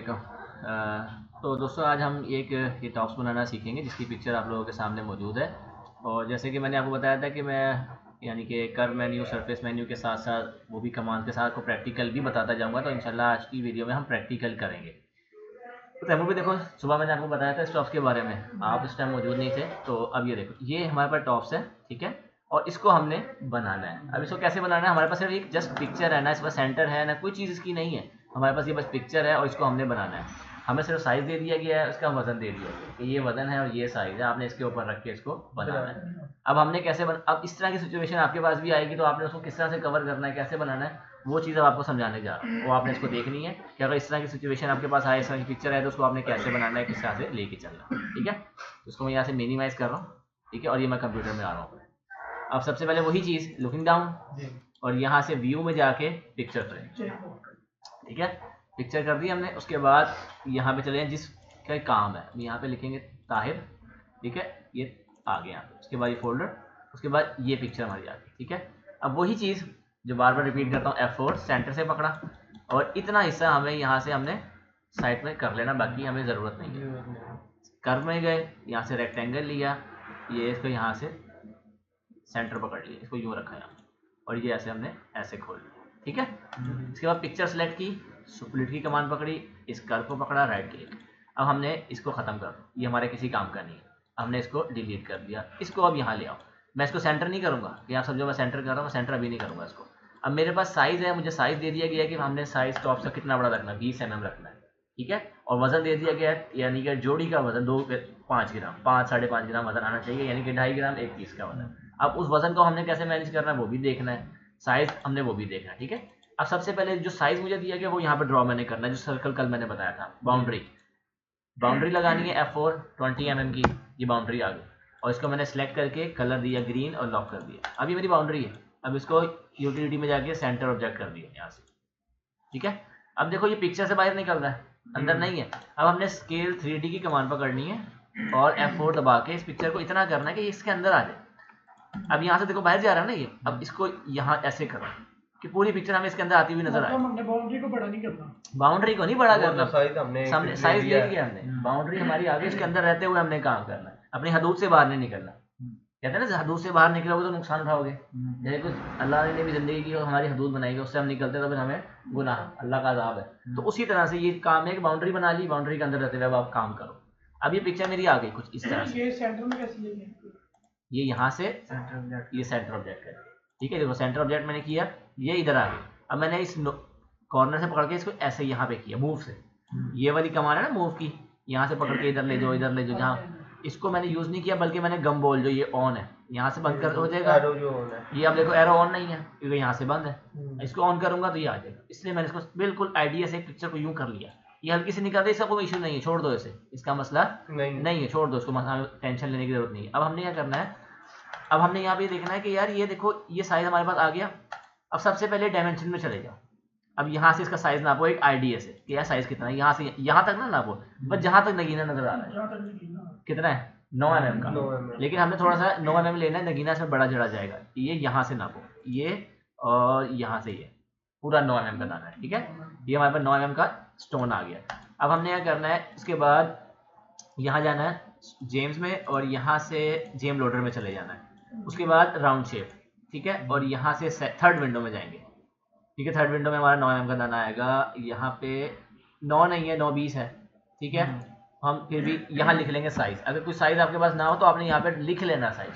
वालेकुम। तो दोस्तों आज हम ये टॉप्स बनाना सीखेंगे जिसकी पिक्चर आप लोगों के सामने मौजूद है। और जैसे कि मैंने आपको बताया था कि मैं यानी कि कर्व मेन्यू सरफेस मेन्यू के साथ साथ वो भी कमांड के साथ को प्रैक्टिकल भी बताता जाऊंगा। तो इंशाल्लाह आज की वीडियो में हम प्रैक्टिकल करेंगे। तो तैमूर भी देखो, सुबह मैंने आपको बताया था इस टॉप्स के बारे में, आप इस टाइम मौजूद नहीं थे। तो अब ये देखो, ये हमारे पास टॉप्स है, ठीक है। और इसको हमने बनाना है। अब इसको कैसे बनाना है, हमारे पास सिर्फ एक जस्ट पिक्चर है ना, इसका सेंटर है ना, कोई चीज़ इसकी नहीं है। हमारे पास ये बस पिक्चर है और इसको हमने बनाना है। हमें सिर्फ साइज दे दिया गया है, उसका वजन दे दिया गया है कि ये वजन है और ये साइज है, आपने इसके ऊपर रख के इसको बनाना है। अब हमने अब इस तरह की सिचुएशन आपके पास भी आएगी तो आपने उसको किस तरह से कवर करना है, कैसे बनाना है, वो चीज़ अब आपको समझाने जा रहा हूँ। वो आपने इसको देखनी है कि अगर इस तरह की सिचुएशन आपके पास आए, इस तरह की पिक्चर है, तो उसको आपने कैसे बनाना है, किस तरह से लेके चलना है, ठीक है। तो उसको मैं यहाँ से मिनिमाइज कर रहा हूँ, ठीक है। और ये मैं कंप्यूटर में आ रहा हूँ। अब सबसे पहले वही चीज़ लुकिंग डाउन और यहाँ से व्यू में जाके पिक्चर फ्रेम, ठीक है। पिक्चर कर दी हमने। उसके बाद यहाँ पे चले जाएं जिसका काम है, यहाँ पे लिखेंगे ताहिर, ठीक है। ये आ गया। उसके बाद ये फोल्डर, उसके बाद ये पिक्चर हमारी आ गई, ठीक है। अब वही चीज़ जो बार बार रिपीट करता हूँ, F4 सेंटर से पकड़ा और इतना हिस्सा हमें यहाँ से हमने साइड में कर लेना, बाकी हमें ज़रूरत नहीं है। कर्व में गए, यहाँ से रेक्टेंगल लिया, ये इसको यहाँ से सेंटर पकड़ लिया, इसको यूँ रखा यहाँ और ये ऐसे हमने ऐसे खोल लिया, ठीक है। इसके बाद पिक्चर सेलेक्ट की, स्प्लिट की कमांड पकड़ी, इस कर्व को पकड़ा, राइट क्लिक। अब हमने इसको ख़त्म कर दो, ये हमारे किसी काम का नहीं है। हमने इसको डिलीट कर दिया। इसको अब यहाँ ले आओ। मैं इसको सेंटर नहीं करूँगा कि आप समझो मैं सेंटर कर रहा हूँ, मैं सेंटर अभी नहीं करूँगा इसको। अब मेरे पास साइज़ है, मुझे साइज़ दे दिया गया है कि हमने साइज़ टॉप से कितना बड़ा रखना है, 20 mm रखना है, ठीक है। और वजन दे दिया गया है, यानी कि जोड़ी का वजन 5 ग्राम, 5-5.5 ग्राम वजन आना चाहिए, यानी कि 2.5 ग्राम एक पीस का वजन। अब उस वजन को हमने कैसे मैनेज करना है वो भी देखना है, साइज हमने वो भी देखना है, ठीक है। अब सबसे पहले जो साइज मुझे दिया गया वो यहाँ पे ड्रॉ मैंने करना है, जो सर्कल कल मैंने बताया था। बाउंड्री लगानी है F4 20 mm की, ये बाउंड्री आ गई। और इसको मैंने सेलेक्ट करके कलर दिया ग्रीन और लॉक कर दिया। अब ये मेरी बाउंड्री है। अब इसको यूटिलिटी में जाके सेंटर ऑब्जेक्ट कर दिया यहाँ से, ठीक है। अब देखो ये पिक्चर से बाहर निकल रहा है, अंदर नहीं है। अब हमने स्केल 3D की कमांड पकड़नी है और F4 दबा के इस पिक्चर को इतना करना है कि इसके अंदर आ जाए। अब यहाँ से देखो बाहर जा रहा है ना ये, अब इसको यहाँ ऐसे करो कि पूरी पिक्चर हमें इसके अंदर आती हुई नजर आए। हमने बाउंड्री को बड़ा नहीं करना, बाउंड्री को नहीं बड़ा करना, साइज हमने साइज ले लिया हमने, बाउंड्री हमारी आगे, इसके अंदर रहते हुए हमने काम करना है, अपनी हदूद से बाहर नहीं निकलना। कहते हैं ना हदूद से बाहर निकलोगे तो नुकसान उठाओगे। जैसे कुछ अल्लाह ने भी जिंदगी की हमारी हदूद बनाई है, उससे हम निकलते तो फिर हमें गुनाह, अल्लाह का अज़ाब है। तो उसी तरह से ये काम है कि बाउंड्री बना ली, बाउंड्री के अंदर रहते हुए अब आप काम करो। अब ये पिक्चर मेरी आ गई कुछ इस तरह से। ये सेंटर में कैसे लेंगे, ये यहाँ से ये सेंटर ऑब्जेक्ट है, ठीक है। देखो सेंटर ऑब्जेक्ट मैंने किया, ये इधर आ गई। अब मैंने इस कॉर्नर से पकड़ के इसको ऐसे यहाँ पे किया मूव से, ये वाली कमान है ना मूव की, यहाँ से पकड़ के इधर ले जाओ, इधर ले जाओ। जहाँ इसको मैंने यूज नहीं किया, बल्कि मैंने गम बॉल जो ये ऑन है, यहाँ से बंद कर हो जाएगा। ये आप देखो एरो ऑन नहीं है क्योंकि यहाँ से बंद है। इसको ऑन करूंगा तो ये आ जाएगा, इसलिए मैंने इसको बिल्कुल आइडिया से पिक्चर को यूं कर लिया। ये हल्की से निकाल दे, इसका कोई इशू नहीं है, छोड़ दो इसे, इसका मसला नहीं है, छोड़ दो इसको, टेंशन लेने की जरूरत नहीं है। अब हमने क्या करना है, अब हमने यहाँ पे देखना है कि यार ये देखो ये साइज हमारे पास आ गया। अब सबसे पहले डायमेंशन में चले जाओ। अब यहाँ से इसका साइज नापो एक आइडिया से कि यार साइज कितना है, यहाँ से यहाँ तक ना नापो, बस जहाँ तक नगीना नजर आ रहा है। कितना है, 9 mm का। लेकिन हमने थोड़ा सा 9 mm लेना है, नगीना इसमें बड़ा जड़ा जाएगा। ये यहाँ से नापो, ये और यहाँ से ये पूरा 9 mm का दाना है, ठीक है। ये हमारे पास 9 mm का स्टोन आ गया। अब हमने क्या करना है, इसके बाद यहाँ जाना है जेम्स में और यहाँ से जेम लोडर में चले जाना है। उसके बाद राउंड शेप, ठीक है। और यहाँ से थर्ड विंडो में जाएंगे, ठीक है। थर्ड विंडो में हमारा 9 mm का दाना आएगा। यहाँ पे 9 नहीं है, 9-20 है, ठीक है। हम फिर भी यहाँ लिख लेंगे साइज। अगर कोई साइज आपके पास ना हो तो आपने यहाँ पे लिख लेना साइज,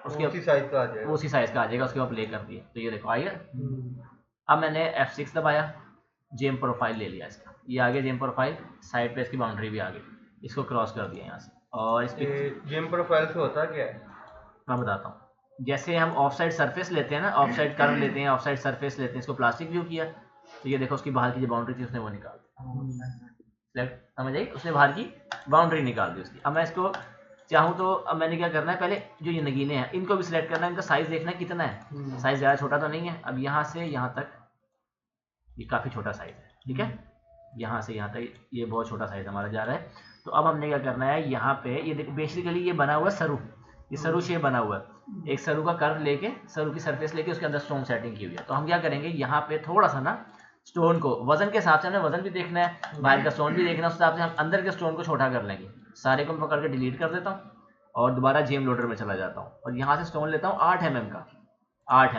उसके उसी साइज का आ जाएगा, उसी साइज का आ जाएगा। उसके बाद प्ले कर दिए तो ये देखो आइए। अब मैंने F6 दबाया, जेम प्रोफाइल ले लिया इसका, ये आ गया जेम प्रोफाइल। साइड पे इसकी बाउंड्री भी आ गई, इसको क्रॉस कर दिया यहाँ से। और इस जेम प्रोफाइल से होता क्या है मैं बताता हूँ। जैसे हम ऑफ साइड सरफेस लेते हैं ना, ऑफ साइड कर्व लेते हैं, ऑफ साइड सरफेस लेते हैं, इसको प्लास्टिक व्यू किया तो ये देखो उसकी बाहर की जो बाउंड्री थी उसने वो निकाल दी, समझ आई, उसने बाहर की बाउंड्री निकाल दी उसकी। अब मैं इसको चाहूँ तो अब मैंने क्या करना है, पहले जो ये नगीने हैं इनको भी सिलेक्ट करना है, इनका साइज देखना है कितना है, साइज ज़्यादा छोटा तो नहीं है। अब यहाँ से यहाँ तक ये काफ़ी छोटा साइज है, ठीक है। यहाँ से यहाँ तक ये बहुत छोटा साइज हमारा जा रहा है। तो अब हमने क्या करना है, यहाँ पे ये देखो बेसिकली ये बना हुआ सरू, ये सरू शेप बना हुआ है। एक सरू का कर्व लेके, सरू की सरफेस लेके उसके अंदर स्टोन सेटिंग की हुई है। तो हम क्या करेंगे, यहाँ पे थोड़ा सा ना स्टोन को वजन के हिसाब से हमें वजन भी देखना है, बाहर का स्टोन भी देखना है, उस हिसाब से हम अंदर के स्टोन को छोटा कर लेंगे। सारे को मैं पकड़ के डिलीट कर देता हूँ और दोबारा जेम लोडर में चला जाता हूँ और यहाँ से स्टोन लेता हूँ 8 mm का। 8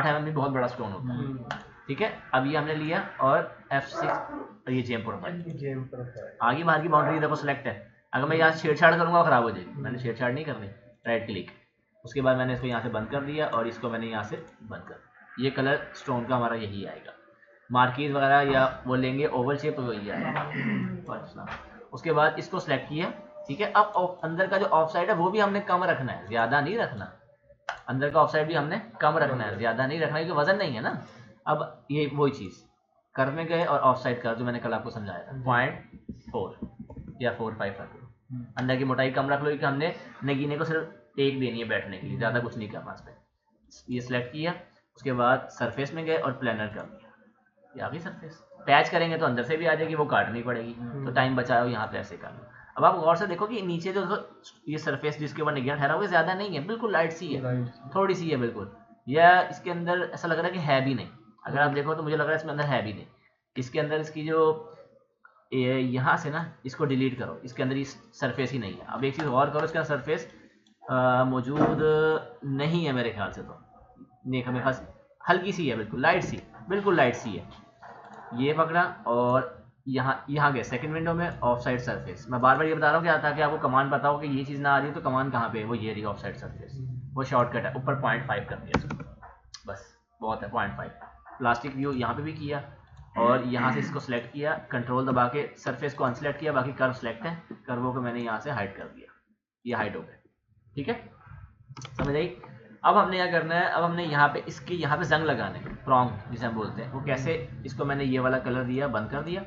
mm भी बहुत बड़ा स्टोन होता है। ठीक है, अब ये हमने लिया और F6 और ये जेम प्रोफाइल। आगे बाहर की बाउंड्री देखो सिलेक्ट है। अगर मैं यहाँ से छेड़छाड़ करूँगा खराब हो जाएगी, मैंने छेड़छाड़ नहीं करनी। राइट क्लिक, उसके बाद मैंने इसको यहाँ से बंद कर दिया और इसको मैंने यहाँ से बंद कर दिया। ये कलर स्टोन का हमारा यही आएगा। मार्कीज वगैरह या वो लेंगे ओवल शेप तो वही आएगा। उसके बाद इसको सिलेक्ट किया। ठीक है, अब अंदर का जो ऑफ साइड है वो भी हमने कम रखना है, ज्यादा नहीं रखना। अंदर का ऑफ साइड भी हमने कम रखना है, ज्यादा नहीं रखना, क्योंकि वजन नहीं है ना। अब ये वही चीज कर्व में गए और ऑफ साइड कर्व जो मैंने कल आपको समझाया था 0.4 या 4.5 रख लो। अंदर की मोटाई कम रख लो क्योंकि हमने नगीने को सिर्फ एक देनी है बैठने के लिए, ज्यादा कुछ नहीं करना इस पर। ये सिलेक्ट किया, उसके बाद सरफेस में गए और प्लानर कर दिया, ये आ गई सरफेस। पैच करेंगे तो अंदर से भी आ जाएगी, वो काटनी पड़ेगी, तो टाइम बचाओ यहाँ पे ऐसे करना। अब आप गौर से देखो कि नीचे जो ये सरफेस जिसके ऊपर निगरान ठहरा हुआ ज्यादा नहीं है, बिल्कुल लाइट सी है, थोड़ी सी है बिल्कुल, या इसके अंदर ऐसा लग रहा है कि है भी नहीं। अगर आप देखो तो मुझे लग रहा है इसमें अंदर है भी नहीं। इसके अंदर इसकी जो यहाँ से ना इसको डिलीट करो, इसके अंदर इस सरफेस ही नहीं है। अब एक चीज़ गौर करो, इसका सरफेस मौजूद नहीं है मेरे ख्याल से, तो देखो मेरे पास हल्की सी है, बिल्कुल लाइट सी, बिल्कुल लाइट सी है। ये पकड़ा और यहाँ गए सेकंड विंडो में ऑफ साइड सरफेस। मैं बार बार ये बता रहा हूँ कि ताकि आपको कमांड पता हो कि ये चीज़ ना आ रही है तो कमांड कहाँ पे है, वो ये रही ऑफ साइड सरफेस, वो शॉर्टकट है। ऊपर 0.5 कर दिया इसको, बस बहुत है 0.5। प्लास्टिक व्यू यहाँ पे भी किया और यहाँ से इसको सिलेक्ट किया, कंट्रोल दबा के सरफेस को अनसेलेक्ट किया, बाकी कर्व सेलेक्ट है, कर्वों को मैंने यहाँ से हाइड कर दिया, ये हाइड हो गए। ठीक है, समझ आई। अब हमने क्या करना है, अब हमने यहाँ पे इसके यहाँ पे जंग लगाने, प्रॉन्ग जिसे हम बोलते हैं, वो कैसे, इसको मैंने ये वाला कलर दिया, बंद कर दिया।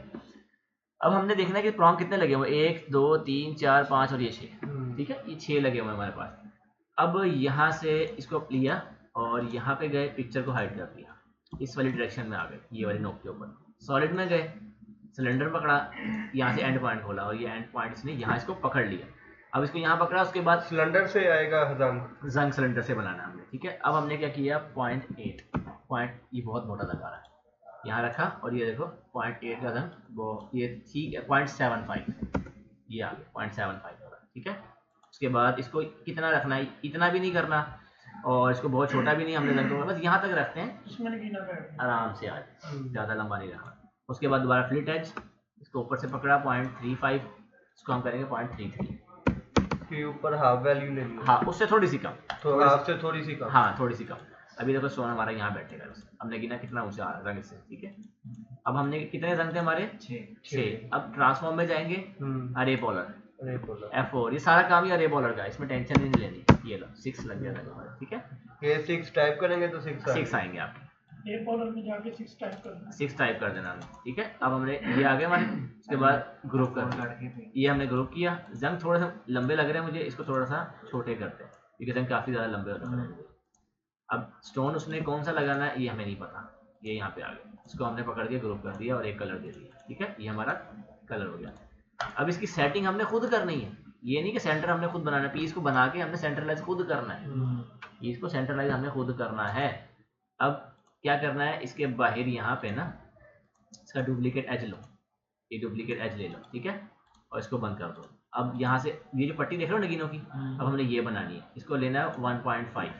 अब हमने देखना है कि प्रॉन्ग कितने लगे हुए, 1 2 3 4 5 और ये 6। ठीक है, ये 6 लगे हुए हमारे पास। अब यहाँ से इसको लिया और यहाँ पे गए, पिक्चर को हाइड कर दिया, इस वाली डायरेक्शन में आ गए, ये वाली नोक के ऊपर। सॉलिड में गए, सिलेंडर पकड़ा, यहाँ से एंड पॉइंट खोला और ये एंड पॉइंट इसने यहाँ इसको पकड़ लिया। अब इसको यहाँ पकड़ा, उसके बाद सिलेंडर से आएगा जंग सिलेंडर से बनाना हमने। ठीक है, अब हमने क्या किया, 0.8 पॉइंट, ये बहुत मोटा लगा रहा है, यहाँ रखा और ये देखो 0.8 का जंग, वो ये ठीक है 0.75, ये आ गया 0.75। ठीक है, उसके बाद इसको कितना रखना है, इतना भी नहीं करना और इसको बहुत छोटा भी नहीं, हमने जंग बस यहाँ तक रखते हैं, आराम से आज, ज़्यादा लंबा नहीं रखना। उसके बाद दोबारा फ्लिट एज, इसको ऊपर से पकड़ा 0.35, इसको हम करेंगे 0.33 के ऊपर हाफ वैल्यू ले ली। हाँ, उससे थोड़ी सी कम, तो हाफ से थोड़ी सी कम, हाँ थोड़ी सी कम। अभी देखो स्टोन हमारा यहाँ बैठेगा, हमने गिना कितना ऊंचा आ रहा है इससे। ठीक है, अब हमने कितने रंग थे हमारे, 6। अब ट्रांसफॉर्म में जाएंगे, अरे पोलर F4, ये सारा काम ही अरे पोलर का, इसमें टेंशन नहीं लेनी। ये लो 6 लग गया था। ठीक है, ये 6 टाइप करेंगे तो 6 आएंगे आपके, ए पोलर में जाके 6 टाइप कर देना, 6 टाइप कर देना। ठीक है, अब हमने ये आ गए हमारे, उसके बाद ग्रुप कर दिया, ये हमने ग्रुप किया। जंग थोड़ा सा लंबे लग रहे हैं मुझे, इसको थोड़ा सा छोटे करते हैं क्योंकि जंग काफ़ी ज़्यादा लंबे होते हैं। अब स्टोन उसने कौन सा लगाना है ये हमें नहीं पता, ये यहाँ पे आ गया, इसको हमने पकड़ के ग्रुप कर दिया और एक कलर दे दिया। ठीक है, ये हमारा कलर हो गया। अब इसकी सेटिंग हमने खुद करनी है, ये नहीं कि सेंटर हमने खुद बनाना है, पीस को बना के हमने सेंट्रलाइज खुद करना है, इसको सेंट्रलाइज हमने खुद करना है। अब क्या करना है, इसके बाहर यहाँ पे ना इसका डुप्लीकेट एज लो, ये डुप्लीकेट एज ले लो। ठीक है, और इसको बंद कर दो। अब यहाँ से ये जो पट्टी देख रहे हो नगीनों की, अब हमने ये बनानी है, इसको लेना है 1.5।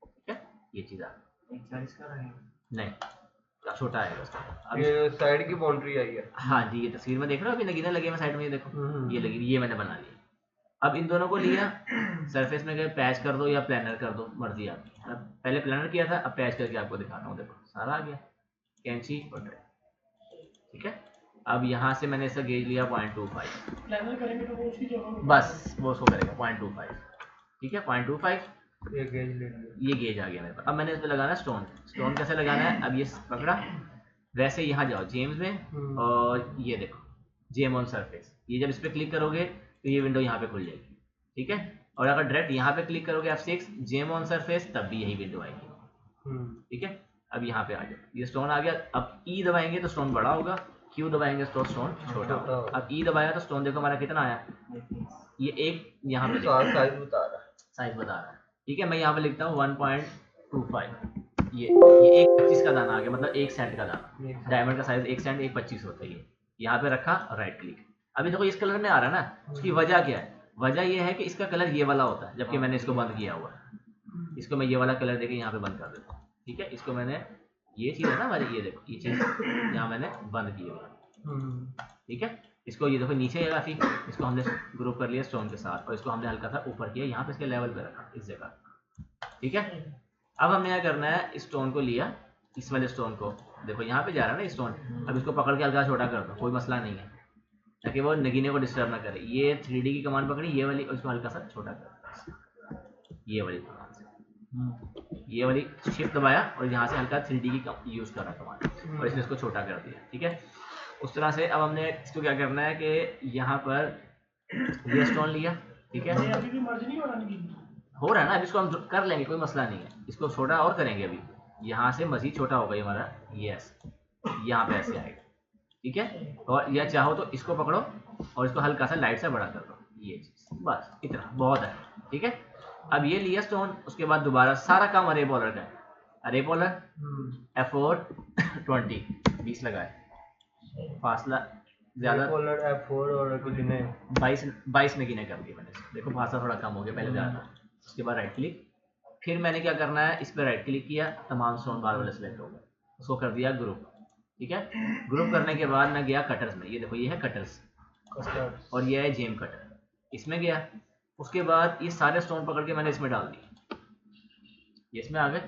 ठीक है, ये चीज़ आप नहीं छोटा आएगा उसका। अब ये साइड की बाउंड्री आई है, हाँ जी, ये तस्वीर में देख रहे हो, अभी नगीना लगे हुए साइड में, ये देखो ये लगी, ये मैंने बना लिया। अब इन दोनों को लिया, सरफेस में गए, पैच कर दो या प्लानर कर दो, मर्जी आपकी। पहले प्लानर किया था, अब पैच करके आपको दिखाता हूँ। देखो सारा आ गया, कैंची और ड्राइव। ठीक है, अब यहाँ से मैंने इसका गेज लिया 0.25, प्लानर करेंगे तो वो उसकी जगह बस वो उसको करेगा 0.25। ठीक है, 0.25 ये गेज ले लिया, ये गेज आ गया मेरे पास। अब मैंने इस पर लगाना है स्टोन। स्टोन कैसे लगाना है, अब ये पकड़ा, वैसे यहाँ जाओ जेम्स में और ये देखो जेम ऑन सरफेस, ये जब इस पर क्लिक करोगे तो ये विंडो यहाँ पे खुल जाएगी। ठीक है, और अगर डायरेक्ट यहाँ पे क्लिक करोगे F6 जेम ऑन सरफेस, तब भी यही विंडो आएगी। ठीक है, अब यहाँ पे आ जाओ, ये स्टोन आ गया। अब E दबाएंगे तो स्टोन बड़ा होगा, Q दबाएंगे तो स्टोन छोटा होगा। अब E दबाया तो स्टोन देखो हमारा कितना आया, ये एक यहाँ पे साइज बता रहा है, साइज बता रहा है। ठीक है, मैं यहाँ पे लिखता हूँ 1.25। ये एक 25 का दाना आ गया, मतलब 1 सेंट का दाना। डायमंड का साइज 1 सेंट 1.25 होता है। ये यहाँ पे रखा और राइट क्लिक। अभी देखो इस कलर में आ रहा है ना, उसकी वजह क्या है? वजह ये है कि इसका कलर ये वाला होता है, जबकि मैंने इसको बंद किया हुआ है। इसको मैं ये वाला कलर देके यहाँ पे बंद कर देता हूँ, ठीक है। इसको मैंने, ये चीज़ है ना हमारी, ये देखो ये चीज़ यहाँ मैंने बंद की हुआ है, ठीक है। इसको ये देखो नीचे है काफ़ी, इसको हमने ग्रुप कर लिया स्टोन के साथ, और इसको हमने हल्का सा ऊपर किया, यहाँ पे इसके लेवल पे रखा इस जगह, ठीक है। अब हमने क्या करना है, इस स्टोन को लिया, इस वाले स्टोन को, देखो यहाँ पे जा रहा है ना स्टोन, अब इसको पकड़ के हल्का छोटा कर दो, कोई मसला नहीं है, ताकि वो नगीने को डिस्टर्ब ना करे। ये 3D की कमांड पकड़ी, ये वाली, और इसको हल्का सा छोटा कर, ये वाली कमांड से, ये वाली शिफ्ट दबाया और यहाँ से हल्का 3D की यूज़ कर रहा कमांड, और इसने इसको छोटा कर दिया, ठीक है। उस तरह से अब हमने इसको क्या करना है कि यहाँ पर ये स्टोन लिया, ठीक है। अभी भी मर्ज नहीं हो रहा नगीन? हो रहा है ना, अभी इसको हम कर लेंगे, कोई मसला नहीं है। इसको छोटा और करेंगे, अभी यहाँ से मजीद छोटा होगा ये हमारा, ये ऐसे यहाँ पे ऐसे आएगा, ठीक है। और या चाहो तो इसको पकड़ो और इसको हल्का सा लाइट से बड़ा कर दो, ये चीज़, बस इतना बहुत है, ठीक है। अब ये लिया स्टोन, उसके बाद दोबारा सारा काम अरे बॉलर का है। अरे बॉलर F4 20 लगाए, फासला ज्यादा, F4 और कितने 22 में गिने कर दिया मैंने, देखो फासला थोड़ा कम हो गया पहले ज़्यादा। उसके बाद राइट क्लिक, फिर मैंने क्या करना है, इस पर राइट क्लिक किया, तमाम स्टोन बार वाले सेलेक्ट हो गए, उसको कर दिया ग्रुप, ठीक है। ग्रुप करने के बाद मैं गया कटर्स में, ये देखो ये है कटर्स, और ये है जेम कटर, इसमें गया। उसके बाद ये सारे स्टोन पकड़ के मैंने इसमें डाल दिए, ये इसमें आ गए।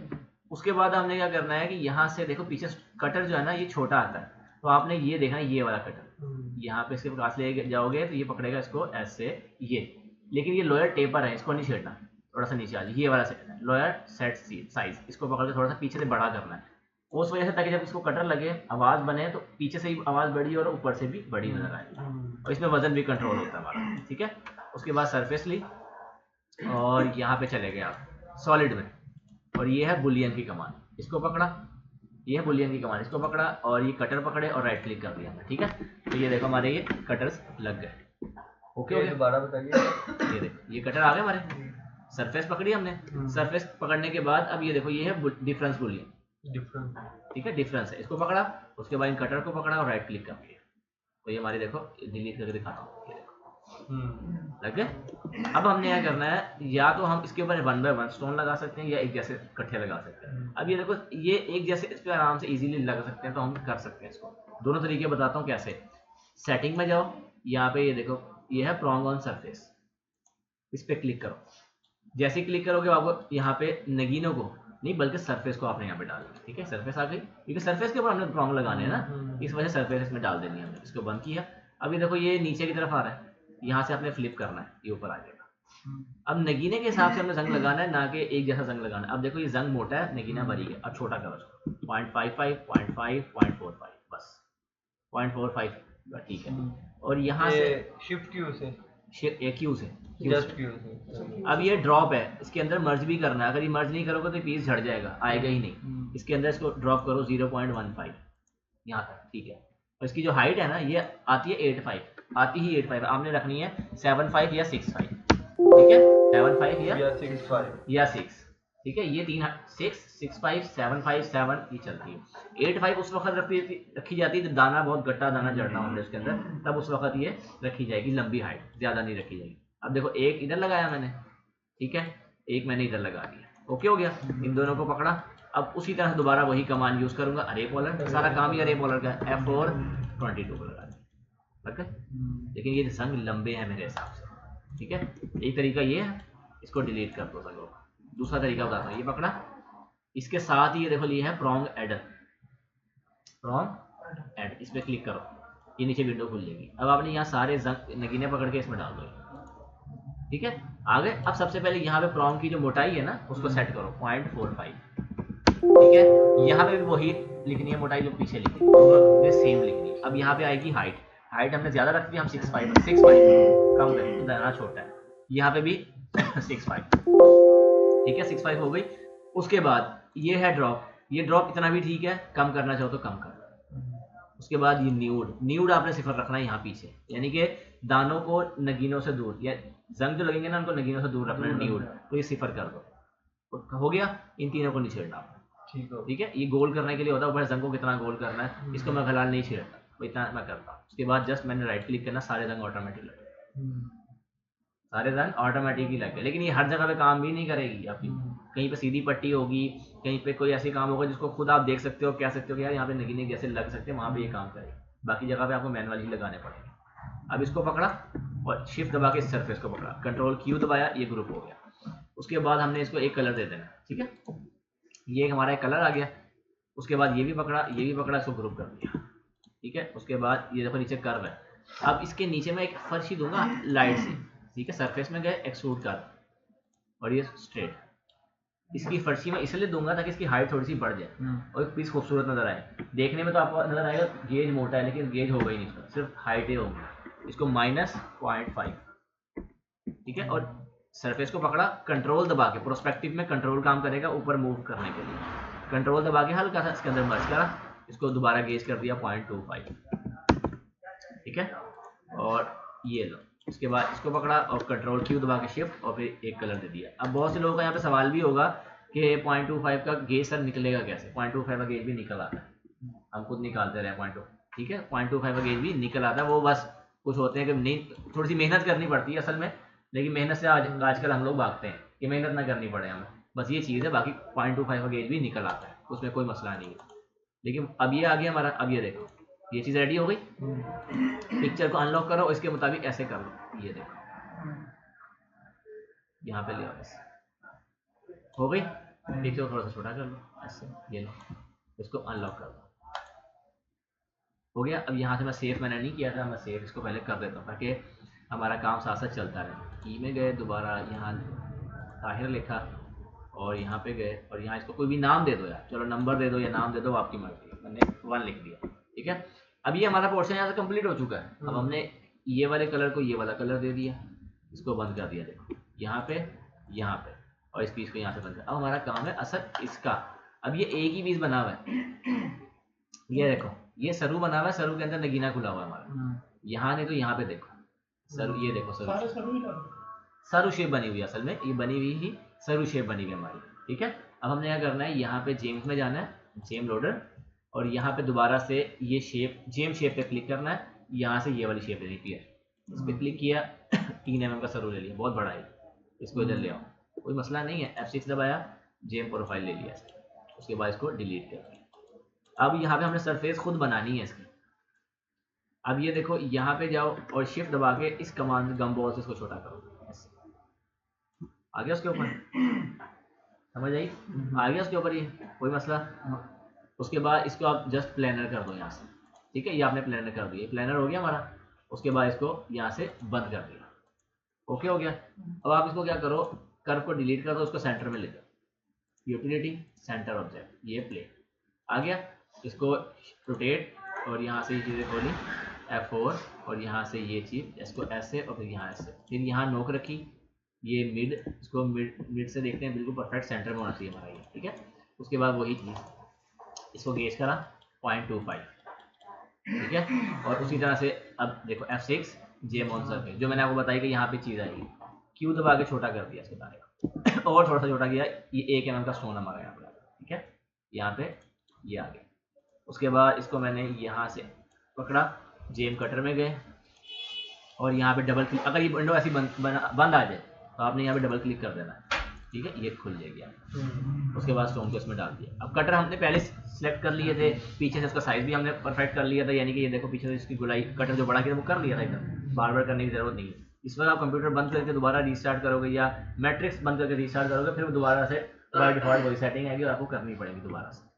उसके बाद हमने क्या करना है कि यहाँ से देखो पीछे कटर जो है ना ये छोटा आता है, तो आपने ये देखना है, ये वाला कटर यहाँ पे इसके पास ले जाओगे तो ये पकड़ेगा इसको ऐसे, ये, लेकिन ये लोअर टेपर है, इसको नहीं छेड़ना, थोड़ा सा नीचे आ जाए, ये वाला सेट लोअर सेट साइज, इसको पकड़ के थोड़ा सा पीछे से बड़ा करना है, उस वजह से ताकि जब इसको कटर लगे आवाज़ बने तो पीछे से ही आवाज़ बड़ी और ऊपर से भी बड़ी नजर आए, और इसमें वजन भी कंट्रोल होता है हमारा, ठीक है। उसके बाद सरफेस ली और यहाँ पे चले गए आप सॉलिड में, और ये है बुलियन की कमांड, इसको पकड़ा, ये है बुलियन की कमांड, इसको पकड़ा और ये कटर पकड़े और राइट क्लिक कर दिया, ठीक है। तो ये देखो हमारे ये कटर्स लग गए, ओके हो गया। दोबारा बताइए, ये देखो ये कटर आ गए हमारे, सरफेस पकड़ी हमने, सरफेस पकड़ने के बाद अब ये देखो ये है डिफरेंस बुलियन, डिफरेंस, ठीक है, डिफरेंस है, इसको पकड़ा, उसके बाद इन कटर को पकड़ा और राइट क्लिक कर दिया, तो ये हमारी देखो डिलीट करके दिखाता हूँ, ये देखो लग गए। अब हमने क्या करना है, या तो हम इसके ऊपर 1 बाय 1 स्टोन लगा सकते हैं या एक जैसे इकट्ठे लगा सकते हैं। अब ये देखो ये एक जैसे इस पर आराम से इजीली लगा सकते हैं, तो हम कर सकते हैं इसको, दोनों तरीके बताता हूँ कैसे। सेटिंग में जाओ, यहाँ पे ये देखो ये है प्रॉन्ग ऑन सरफेस, इस पर क्लिक करो, जैसे क्लिक करोगे आपको यहाँ पे नगीनों को नहीं बल्कि सरफेस को आपने यहाँ पे डालना है, ठीक है। सरफेस आ गई, क्योंकि सरफेस के ऊपर हमने प्रॉन्ग लगाने हैं ना, इस वजह से सरफेस इसमें डाल देनी है हमने, इसको बंद किया। अभी देखो ये नीचे की तरफ आ रहा है, यहाँ से आपने फ्लिप करना है, ये ऊपर आ जाएगा। अब नगीने के हिसाब से हमने जंग लगाना है, ना कि एक जैसा जंग लगाना है। अब देखो ये जंग मोटा है, नगीना बारीक है, अब छोटा करो 0.55 0.5 0.45, बस 0.45, ठीक है। और यहाँ से शिफ्ट क्यू से, क्यू से, जस्ट क्यू से। अब ये ड्रॉप है, इसके अंदर मर्ज भी करना है, अगर ये मर्ज नहीं करोगे तो पीस झड़ जाएगा, आएगा ही नहीं। इसके अंदर इसको ड्रॉप करो 0.15 यहाँ तक, ठीक है। और इसकी जो हाइट है ना ये आती है 85, आती ही 85, आपने रखनी है 75 या 65, ठीक है, 75 या 6, ठीक है। ये तीन 6, 65, 75, 7 ये चलती है। 85 उस वक्त रखी जाती है जब दाना बहुत गट्टा दाना जड़ना होता है उसके अंदर, तब उस वक्त ये रखी जाएगी, लंबी हाइट, ज़्यादा नहीं रखी जाएगी। अब देखो एक इधर लगाया मैंने, ठीक है, एक मैंने इधर लगा दिया, ओके हो गया। इन दोनों को पकड़ा, अब उसी तरह दोबारा वही कमांड यूज़ करूंगा, अरे बॉलर, सारा काम ही अरे बॉलर का है, F4 22 को लगा दिया, ओके। लेकिन ये संग लंबे हैं मेरे हिसाब से, ठीक है। एक तरीका ये है, इसको डिलीट कर दो संगों। दूसरा तरीका बताता हूँ, ये पकड़ा, इसके साथ ही ये देखो ये है प्रॉन्ग एडर, प्रॉन्ग एड, इस पर क्लिक करो, ये नीचे विंडो खुल जाएगी। अब आपने यहाँ सारे नगीने पकड़ के इसमें डाल दो, ठीक है, आ गए। अब सबसे पहले यहाँ पे प्रॉन्ग की जो मोटाई है ना उसको सेट करो 0.45, ठीक है। यहाँ पे भी वही लिखनी है मोटाई जो पीछे लिखी है, सेम लिखनी है। अब यहाँ पे आएगी हाइट, हाइट हमने ज्यादा रख दी, हम 6.5 कम करें, दाना छोटा है, यहाँ पे भी 6.5, ठीक है, 6.5 हो गई। उसके बाद ये है ड्रॉप, ये ड्रॉप इतना भी ठीक है, कम करना चाहो तो कम कर। उसके बाद ये न्यूड आपने सिफर रखना है यहाँ पीछे, यानी कि दानों को नगीनों से दूर, या जंग जो लगेंगे ना उनको नगीनों से दूर रखना है, न्यूड, तो ये सिफर कर दो, हो गया। इन तीनों को नहीं छेड़ना, ठीक हो ठीक है, ये गोल करने के लिए होता है, ऊपर रंग को कितना गोल करना है, इसको मैं फिलहाल नहीं छेड़ता, तो इतना मैं करता हूँ। उसके बाद जस्ट मैंने राइट क्लिक करना, सारे रंग ऑटोमेटिक लगे, सारे रंग ऑटोमेटिक ही लगे। लेकिन ये हर जगह पे काम भी नहीं करेगी आपकी, कहीं पे सीधी पट्टी होगी, कहीं पे कोई ऐसे काम होगा जिसको खुद आप देख सकते हो, कह सकते हो कि यार यहाँ पे नगीने जैसे लग सकते हैं, वहाँ पे ये काम करेगी। बाकी जगह पे आपको मैनुअल ही लगाने पड़ेंगे। अब इसको पकड़ा और शिफ्ट दबा के इस सरफेस को पकड़ा, कंट्रोल क्यू दबाया, ये ग्रुप हो गया। उसके बाद हमने इसको एक कलर दे देना, ठीक है, ये हमारा एक कलर आ गया। उसके बाद ये भी पकड़ा, ये भी पकड़ा, इसको ग्रुप कर दिया, ठीक है। उसके बाद ये देखो नीचे कर्व है, अब इसके नीचे मैं एक फर्शी दूंगा लाइट से, ठीक है, सरफेस में गए एक्सट्रूड कर, और ये स्ट्रेट, इसकी फर्शी में इसलिए दूंगा ताकि इसकी हाइट थोड़ी सी बढ़ जाए और एक पीस खूबसूरत नजर आए। देखने में तो आपको नजर आएगा गेज मोटा है, लेकिन गेज होगा ही नहीं, इसका सिर्फ हाइट ही होगी। इसको -0.5, ठीक है, और सरफेस को पकड़ा, कंट्रोल दबा के, प्रोस्पेक्टिव में कंट्रोल काम करेगा ऊपर मूव करने के लिए, कंट्रोल दबा के हल्का सा इसके अंदर मर्ज करा, इसको दोबारा गेज कर दिया 0.25, ठीक है, और ये लो। उसके बाद इसको पकड़ा और कंट्रोल क्यू दबा के शिफ्ट और फिर एक कलर दे दिया। अब बहुत से लोगों का यहाँ पे सवाल भी होगा कि 0.25 का गेज सर निकलेगा कैसे। 0.25 का गेज भी निकल आता है, हम खुद निकालते रहे 0.2, ठीक है, 0.25 का गेज भी निकल आता है। वो बस कुछ होते हैं कि नहीं, थोड़ी सी मेहनत करनी पड़ती है असल में, लेकिन मेहनत से आजकल हम लोग भागते हैं कि मेहनत ना करनी पड़े हमें, बस ये चीज़ है। बाकी 0.25 का गेज भी निकल आता है, उसमें कोई मसला नहीं है। लेकिन अब ये आ गया हमारा, अब ये देखो ये चीज़ रेडी हो गई। पिक्चर को अनलॉक करो, इसके मुताबिक ऐसे कर लो, ये देखो यहाँ पे ले आओ, बस हो गई। पिक्चर को थोड़ा सा छोटा कर लो ऐसे, ये लो, इसको अनलॉक कर दो, हो गया। अब यहाँ से मैं सेव मैंने नहीं किया था, मैं सेव इसको पहले कर देता हूँ ताकि हमारा काम साथ साथ चलता रहे। की में गए, दोबारा यहाँ ताहिर लिखा और यहाँ पे गए और यहाँ इसको कोई भी नाम दे दो यार, चलो नंबर दे दो या नाम दे दो, आपकी मर्जी है, मैंने 1 लिख दिया, ठीक है। अब ये हमारा पोर्शन यहाँ से कंप्लीट हो चुका है। अब हमने ये वाले कलर को ये वाला कलर दे दिया, इसको बंद कर दिया, देखो यहाँ पे और इस पीस को यहाँ से बंद कर। अब हमारा काम है असल इसका। अब ये एक ही पीस बना हुआ है, ये देखो ये सरू बना हुआ है, सरू के अंदर नगीना खुला हुआ है हमारा, यहाँ नहीं तो यहाँ पे देखो सरू, ये देखो सारे सरू, सभी डाल सरू शेप बनी हुई है, असल में ये बनी हुई ही सरू शेप बनी हुई है हमारी, ठीक है। अब हमने क्या करना है, यहाँ पे जेम्स में जाना है, जेम लोडर, और यहाँ पे दोबारा से ये शेप जेम शेप पे क्लिक करना है, यहाँ से ये वाली शेप लेनी है, इस पर क्लिक किया 3 mm का सरू ले लिया, बहुत बड़ा है, इसको इधर ले आओ, कोई मसला नहीं है, F6 दबाया, जेम प्रोफाइल ले लिया, उसके बाद इसको डिलीट कर दिया। अब यहाँ पे हमने सरफेस खुद बनानी है इसकी। अब ये देखो यहाँ पे जाओ और शिफ्ट दबा के इस कमांड गम बॉल से इसको छोटा करो, ऐसे आ गया उसके ऊपर, समझ आई, आ गया उसके ऊपर, ये कोई मसला। उसके बाद इसको आप जस्ट प्लानर कर दो यहाँ से, ठीक है, ये आपने प्लानर कर दिया, प्लानर हो गया हमारा। उसके बाद इसको यहाँ से बंद कर दिया, ओके हो गया। अब आप इसको क्या करो, कर्व को डिलीट कर दो, उसको सेंटर में ले दो, यूटिलिटी सेंटर ऑब्जेक्ट, ये प्ले आ गया। इसको रोटेट और यहाँ से ये चीज़ें खोली F4 और यहाँ से ये चीज़, इसको ऐसे और फिर यहाँ ऐसे, फिर यहाँ नोक रखी, ये मिड, इसको मिड से देखते हैं, बिल्कुल परफेक्ट सेंटर में होना चाहिए हमारा ये, ठीक है। उसके बाद वही चीज़, इसको गेज करा 0.25, ठीक है, और उसी तरह से अब देखो F6 जेम ऑन सरफेस, जो मैंने आपको बताई कि यहाँ पे चीज़ आएगी, क्यू दबा के छोटा कर दिया इसके दाने को और थोड़ा सा छोटा किया, ये 1 mm का स्टोन हमारा यहाँ पे, ठीक है, यहाँ पे ये आ गया। उसके बाद इसको मैंने यहाँ से पकड़ा, जेम कटर में गए और यहाँ पे डबल क्लिक, अगर ये विंडो ऐसी बंद आ जाए तो आपने यहाँ पे डबल क्लिक कर देना है, ठीक है, ये खुल जाएगी। उसके बाद स्टोन को इसमें डाल दिया। अब कटर हमने पहले सिलेक्ट कर लिए थे, पीछे से उसका साइज भी हमने परफेक्ट कर लिया था, यानी कि ये देखो पीछे से इसकी गुलाई कटर जो बड़ा किया वो कर लिया था एकदम, बार बार करने की जरूरत नहीं है। इस वक्त आप कंप्यूटर बंद करके दोबारा रीस्टार्ट करोगे या मैट्रिक्स बंद करके रीस्टार्ट करोगे, फिर दोबारा से बाय डिफॉल्ट वही सेटिंग आएगी और आपको करनी पड़ेगी दोबारा से।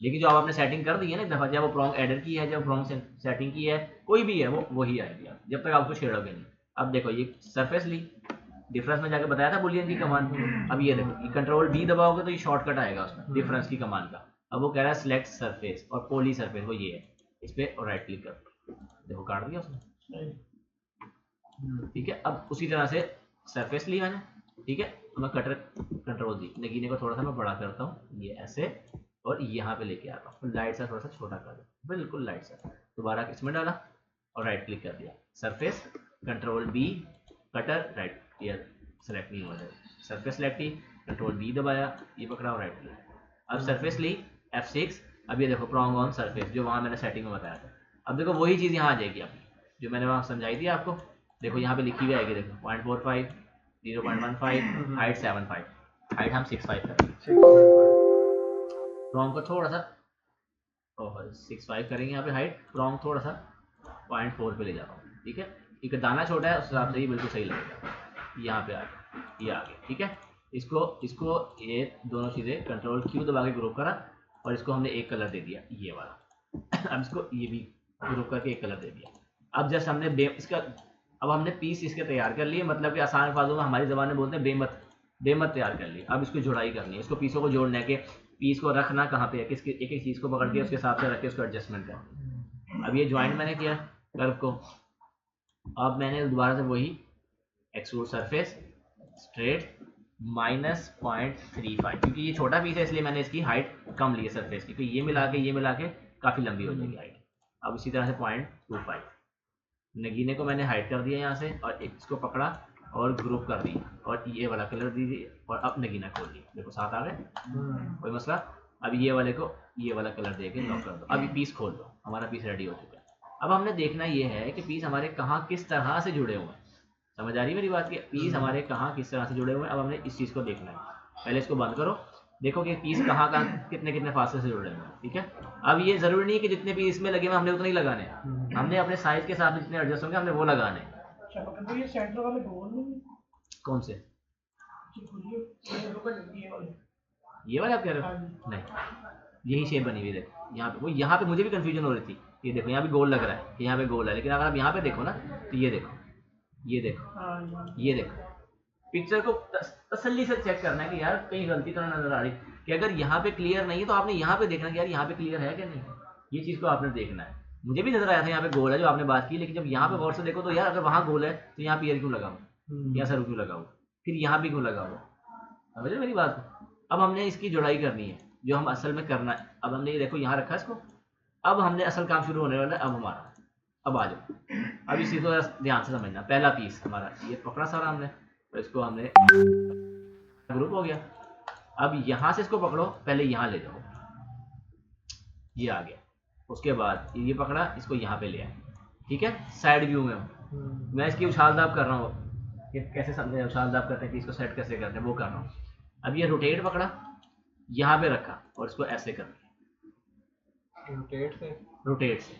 लेकिन जो आपने सेटिंग कर दी है ना एक दफ़ा, जब वो प्रॉन्ग एडर की है, जब प्रॉन्ग सेटिंग की है, कोई भी है वो वही आएगी जब तक आप उसको छेड़ोगे नहीं। अब देखो ये सरफेस ली, डिफरेंस में जाके बताया था बुलियन की कमांड। अब ये देखो ये कंट्रोल D दबाओगे तो ये शॉर्टकट आएगा उसमें डिफरेंस की कमांड का। अब वो कह रहा है सिलेक्ट सरफेस और पॉली सरफेस, वो ये है, इस पर राइट क्लिक कर, देखो काट दिया उसने, ठीक है। अब उसी तरह से सरफेस ली मैंने, ठीक है, तो मैं कटर कंट्रोल D, नगीने को थोड़ा सा मैं बड़ा करता हूँ, ये ऐसे और यहाँ पे लेके आता हूँ, लाइट सा थोड़ा सा छोटा कर दो, बिल्कुल लाइट सा, दोबारा इसमें डाला और राइट क्लिक कर दिया, surface control B, cutter right, ये सेलेक्ट नहीं हो रहा है, सरफेस सेलेक्ट की, कंट्रोल B दबाया, ये पकड़ा और राइट क्लिक, अब सरफेस ली F6, अब ये देखो प्रॉन्ग ऑन सरफेस जो वहाँ मैंने सेटिंग में बताया था। अब देखो वही चीज़ यहाँ आ जाएगी आपकी जो मैंने वहाँ समझाई थी आपको। देखो यहाँ पे लिखी हुई आएगी, देखो 0.45, 0.15, हाइट 7.5, हाइट हम 6.5 करेंगे। प्रॉन्ग को थोड़ा सा 6.5 करेंगे यहाँ पे हाइट, प्रॉन्ग थोड़ा सा 0.4 पे ले जा रहा हूँ, ठीक है। एक दाना छोटा है उस हिसाब से ही बिल्कुल सही लगेगा। यहाँ पे आ गया, ये आ गया, ठीक है। इसको ये दोनों चीज़ें कंट्रोल Q दबा के ग्रुप करा और इसको हमने एक कलर दे दिया, ये वाला। अब इसको ये भी ग्रुप करके एक कलर दे दिया। अब जस्ट हमने अब हमने पीस इसके तैयार कर लिए, मतलब कि आसान अल्फाजों में हमारी ज़बान में बोलते हैं बेमत तैयार कर ली। अब इसको जुड़ाई करनी है, इसको पीसों को जोड़ने के, पीस को रखना कहाँ पे है, किसकी एक एक चीज़ को पकड़ के उसके हिसाब से रख के उसको एडजस्टमेंट करना। अब ये ज्वाइंट मैंने किया कर्व को। अब मैंने दोबारा से वही एक्सट्रूड सरफेस स्ट्रेट -0.35, क्योंकि ये छोटा पीस है इसलिए मैंने इसकी हाइट कम ली है सरफेस की, क्योंकि ये मिला के काफ़ी लंबी हो जाएगी हाइट। अब इसी तरह से 0.25 नगीने को मैंने हाइट कर दिया यहाँ से और इसको पकड़ा और ग्रुप कर दिया और ये वाला कलर दीजिए और अब नगीना खोल दिया। देखो साथ आ गए, कोई मसला। अब ये वाले को ये वाला कलर दे के लॉक कर दो। अब ये पीस खोल दो, हमारा पीस रेडी हो चुका है। अब हमने देखना ये है कि पीस हमारे कहाँ किस तरह से जुड़े हुए हैं। समझ आ रही है मेरी बात की? पीस हमारे कहाँ किस तरह से जुड़े हुए हैं। अब हमने इस चीज़ को देखना है। पहले इसको बंद करो, देखो कि पीस कहाँ कितने फासले से जुड़े हुए हैं, ठीक है। अब ये जरूरी नहीं है कि जितने पीस में लगे हुए हमने उतने ही लगाने हैं, हमने अपने साइज के हिसाब से जितने एडजस्ट होंगे हमने वो लगाने हैं। अच्छा, मतलब ये सेंटर वाले गोल नहीं? कौन से? ये वाले आप कह रहे हो? नहीं, यही शेप बनी हुई देखो यहाँ पे। वो यहाँ पे मुझे भी कंफ्यूजन हो रही थी, ये देखो यहाँ भी गोल लग रहा है, यहाँ पे गोल है, लेकिन अगर आप यहाँ पे देखो ना तो ये देखो ये देखो पिक्चर को तसल्ली से चेक करना है कि यार कहीं गलती तो नजर आ रही कि अगर यहाँ पे क्लियर नहीं है तो आपने यहाँ पे देखना कि यार यहाँ पे क्लियर है क्या नहीं, ये चीज़ को आपने देखना है। मुझे भी नजर आया था यहाँ पे गोल है जो आपने बात की, लेकिन जब यहाँ पे गौर से देखो तो यार अगर वहाँ गोल है तो यहाँ पियर क्यों लगाऊँ, यहाँ सर क्यों लगाऊँ, फिर यहाँ भी क्यों लगाऊँ। समझ रहे मेरी बात को? अब हमने इसकी जुड़ाई करनी है जो हम असल में करना है। अब हमने ये देखो यहाँ रखा इसको, अब हमने असल काम शुरू होने वाला है। अब हमारा अब आ जाओ, अब इसी को ध्यान से समझना। पहला पीस हमारा ये पकड़ा सारा हमने और इसको हमने ग्रुप हो गया। अब यहाँ से इसको पकड़ो, पहले यहाँ ले जाओ, ये आ गया। उसके बाद ये पकड़ा, इसको यहाँ पे ले आए, ठीक है। साइड व्यू में हूँ मैं, इसकी उछाल दाब कर रहा हूँ कि कैसे समझे उछाल दाब करते हैं कि इसको सेट कैसे करते हैं वो कर रहा हूँ। अब ये रोटेट पकड़ा, यहाँ पे रखा और इसको ऐसे कर दिया रोटेट से।